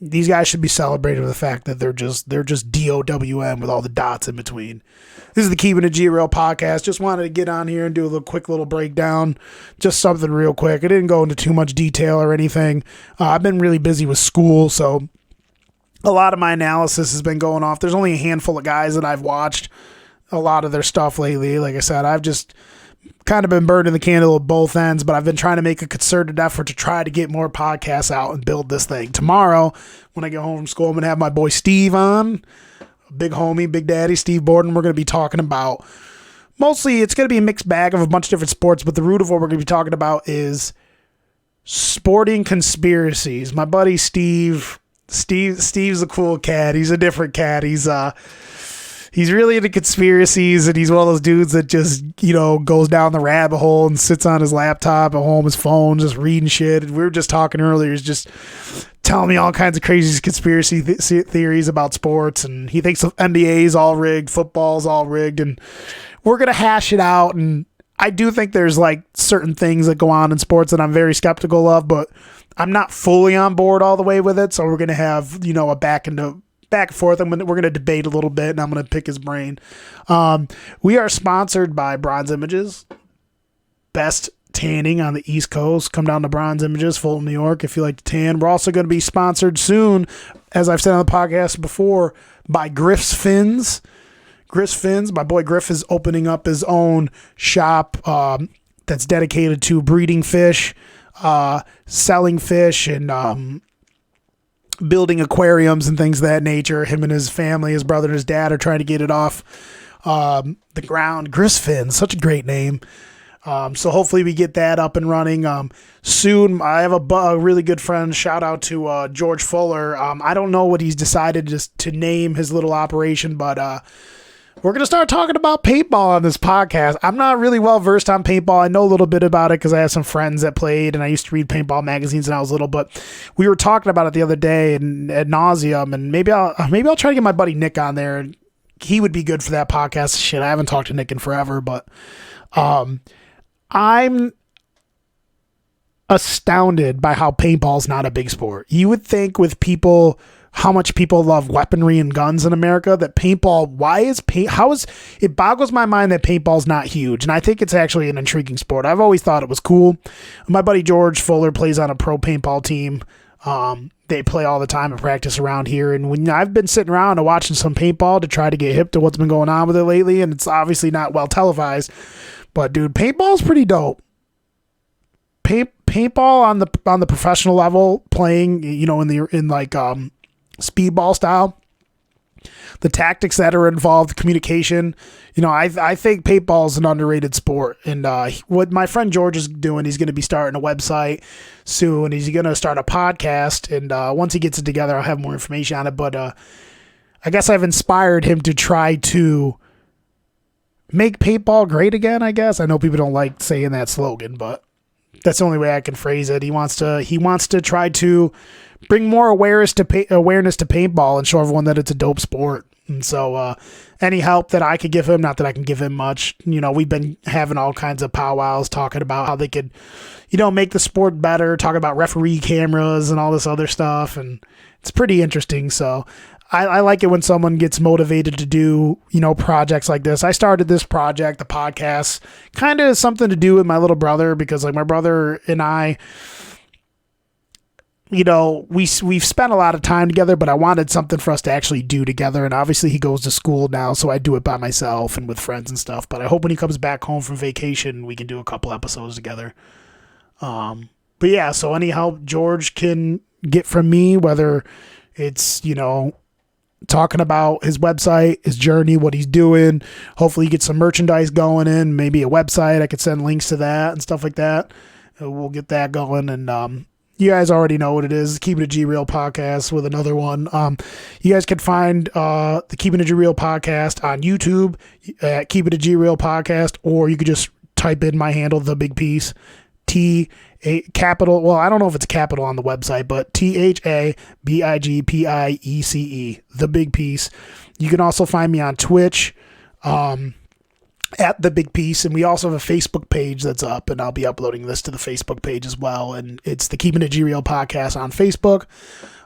These guys should be celebrated with the fact that they're just DOWM with all the dots in between. This is the Keepin Real podcast. Just wanted to get on here and do a quick little breakdown. Just something real quick. I didn't go into too much detail or anything. I've been really busy with school, so a lot of my analysis has been going off. There's only a handful of guys that I've watched a lot of their stuff lately. Like I said, I've just kind of been burning the candle at both ends, but I've been trying to make a concerted effort to try to get more podcasts out and build this thing. Tomorrow, when I get home from school, I'm going to have my boy Steve on, big homie, big daddy, Steve Borden. We're going to be talking about, mostly it's going to be a mixed bag of a bunch of different sports, but the root of what we're going to be talking about is sporting conspiracies. My buddy Steve's a cool cat. He's a different cat. He's really into conspiracies, and he's one of those dudes that just, goes down the rabbit hole and sits on his laptop at home, his phone, just reading shit. And we were just talking earlier. He's just telling me all kinds of crazy conspiracy theories about sports, and he thinks NBA is all rigged, football's all rigged, and we're going to hash it out. And I do think there's certain things that go on in sports that I'm very skeptical of, but I'm not fully on board all the way with it. So we're going to have, a back and forth. We're going to debate a little bit, and I'm going to pick his brain. We are sponsored by Bronze Images. Best tanning on the East Coast. Come down to Bronze Images, Fulton, New York, if you like to tan. We're also going to be sponsored soon, as I've said on the podcast before, by Griff's Fins. Griff's Fins. My boy Griff is opening up his own shop that's dedicated to breeding fish, selling fish, and building aquariums and things of that nature. Him and his family, his brother and his dad, are trying to get it off the ground. Grisfin, such a great name. So hopefully we get that up and running soon. I have a really good friend. Shout out to George Fuller. I don't know what he's decided to name his little operation, but we're going to start talking about paintball on this podcast. I'm not really well versed on paintball. I know a little bit about it because I have some friends that played, and I used to read paintball magazines when I was little, but we were talking about it the other day and ad nauseum, and maybe I'll try to get my buddy Nick on there. He would be good for that podcast. Shit, I haven't talked to Nick in forever, but I'm astounded by how paintball's not a big sport. You would think with how much people love weaponry and guns in America, that paintball, it boggles my mind that paintball's not huge. And I think it's actually an intriguing sport. I've always thought it was cool. My buddy George Fuller plays on a pro paintball team. They play all the time and practice around here. And when I've been sitting around and watching some paintball to try to get hip to what's been going on with it lately, and it's obviously not well televised, but dude, paintball's pretty dope. Paintball on the professional level, playing, in speedball style, the tactics that are involved, communication, I think paintball is an underrated sport. And what my friend George is doing, he's going to be starting a website soon. He's going to start a podcast, and once he gets it together, I'll have more information on it. But I guess I've inspired him to try to make paintball great again, I guess. I know people don't like saying that slogan, but that's the only way I can phrase it. He wants to try to bring more awareness to paintball and show everyone that it's a dope sport. And so any help that I could give him, not that I can give him much, we've been having all kinds of powwows talking about how they could, make the sport better, talking about referee cameras and all this other stuff. And it's pretty interesting. So I like it when someone gets motivated to do, projects like this. I started this project, the podcast, kind of something to do with my little brother, because my brother and I, we've spent a lot of time together, but I wanted something for us to actually do together. And obviously he goes to school now, so I do it by myself and with friends and stuff. But I hope when he comes back home from vacation, we can do a couple episodes together. But yeah, so any help George can get from me, whether it's, talking about his website, his journey, what he's doing. Hopefully, get some merchandise going in, maybe a website. I could send links to that and stuff like that. We'll get that going. And you guys already know what it is. Keepin' It G Real podcast with another one. You guys can find the Keepin' It G Real podcast on YouTube at Keepin' It G Real podcast, or you could just type in my handle, The Big Piece. Capital, well, I don't know if it's capital on the website, but THABIGPIECE, The Big Piece. You can also find me on Twitch at The Big Piece, and we also have a Facebook page that's up, and I'll be uploading this to the Facebook page as well, and it's the Keepin' It G Real podcast on Facebook.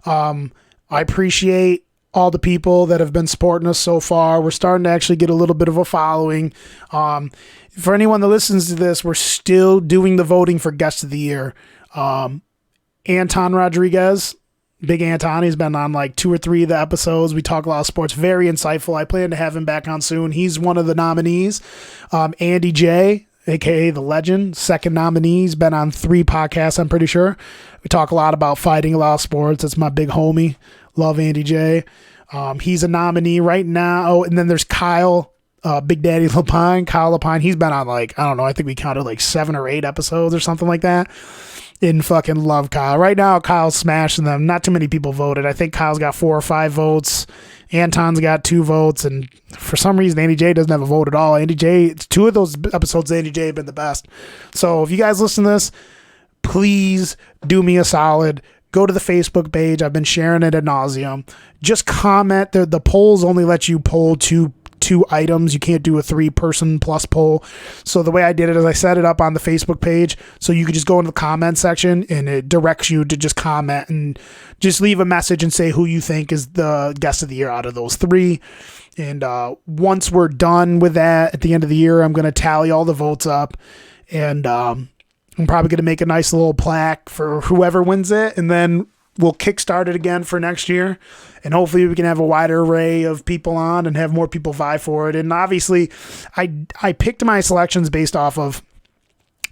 I appreciate all the people that have been supporting us so far. We're starting to actually get a little bit of a following. For anyone that listens to this, we're still doing the voting for Guest of the Year. Anton Rodriguez, Big Anton, he's been on like 2 or 3 of the episodes. We talk a lot of sports, very insightful. I plan to have him back on soon. He's one of the nominees. Andy J, aka The Legend, second nominee. He's been on 3 podcasts, I'm pretty sure. We talk a lot about fighting, a lot of sports. That's my big homie. Love Andy J. He's a nominee right now. And then there's Kyle, Big Daddy Lapine, Kyle Lapine. He's been on like, I don't know, I think we counted like 7 or 8 episodes or something like that. And fucking love Kyle. Right now, Kyle's smashing them. Not too many people voted. I think Kyle's got 4 or 5 votes. Anton's got 2 votes. And for some reason, Andy J doesn't have a vote at all. Andy J, 2 of those episodes, Andy J have been the best. So if you guys listen to this, please do me a solid. Go to the Facebook page. I've been sharing it ad nauseum. Just comment. The polls only let you poll two items. You can't do a 3-person plus poll. So the way I did it is I set it up on the Facebook page so you could just go into the comment section and it directs you to just comment and just leave a message and say who you think is the guest of the year out of those 3. And once we're done with that at the end of the year, I'm going to tally all the votes up, and I'm probably going to make a nice little plaque for whoever wins it, and then we'll kickstart it again for next year. And hopefully we can have a wider array of people on and have more people vie for it. And obviously, I picked my selections based off of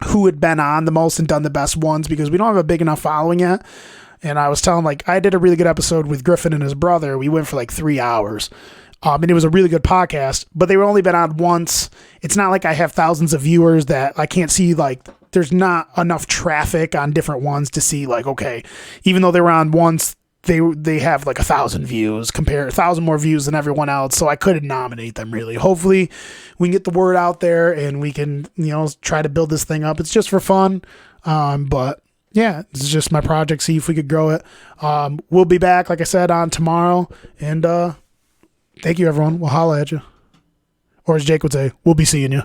who had been on the most and done the best ones, because we don't have a big enough following yet. And I was telling, like, I did a really good episode with Griffin and his brother. We went for like 3 hours. And it was a really good podcast, but they were only been on once. It's not like I have thousands of viewers that I can't see, like, there's not enough traffic on different ones to see, like, okay, even though they were on once, they have like 1,000 views, 1,000 more views than everyone else. So I couldn't nominate them really. Hopefully we can get the word out there and we can, try to build this thing up. It's just for fun. But yeah, it's just my project. See if we could grow it. We'll be back, like I said, on tomorrow. And, thank you, everyone. We'll holla at you. Or as Jake would say, we'll be seeing you.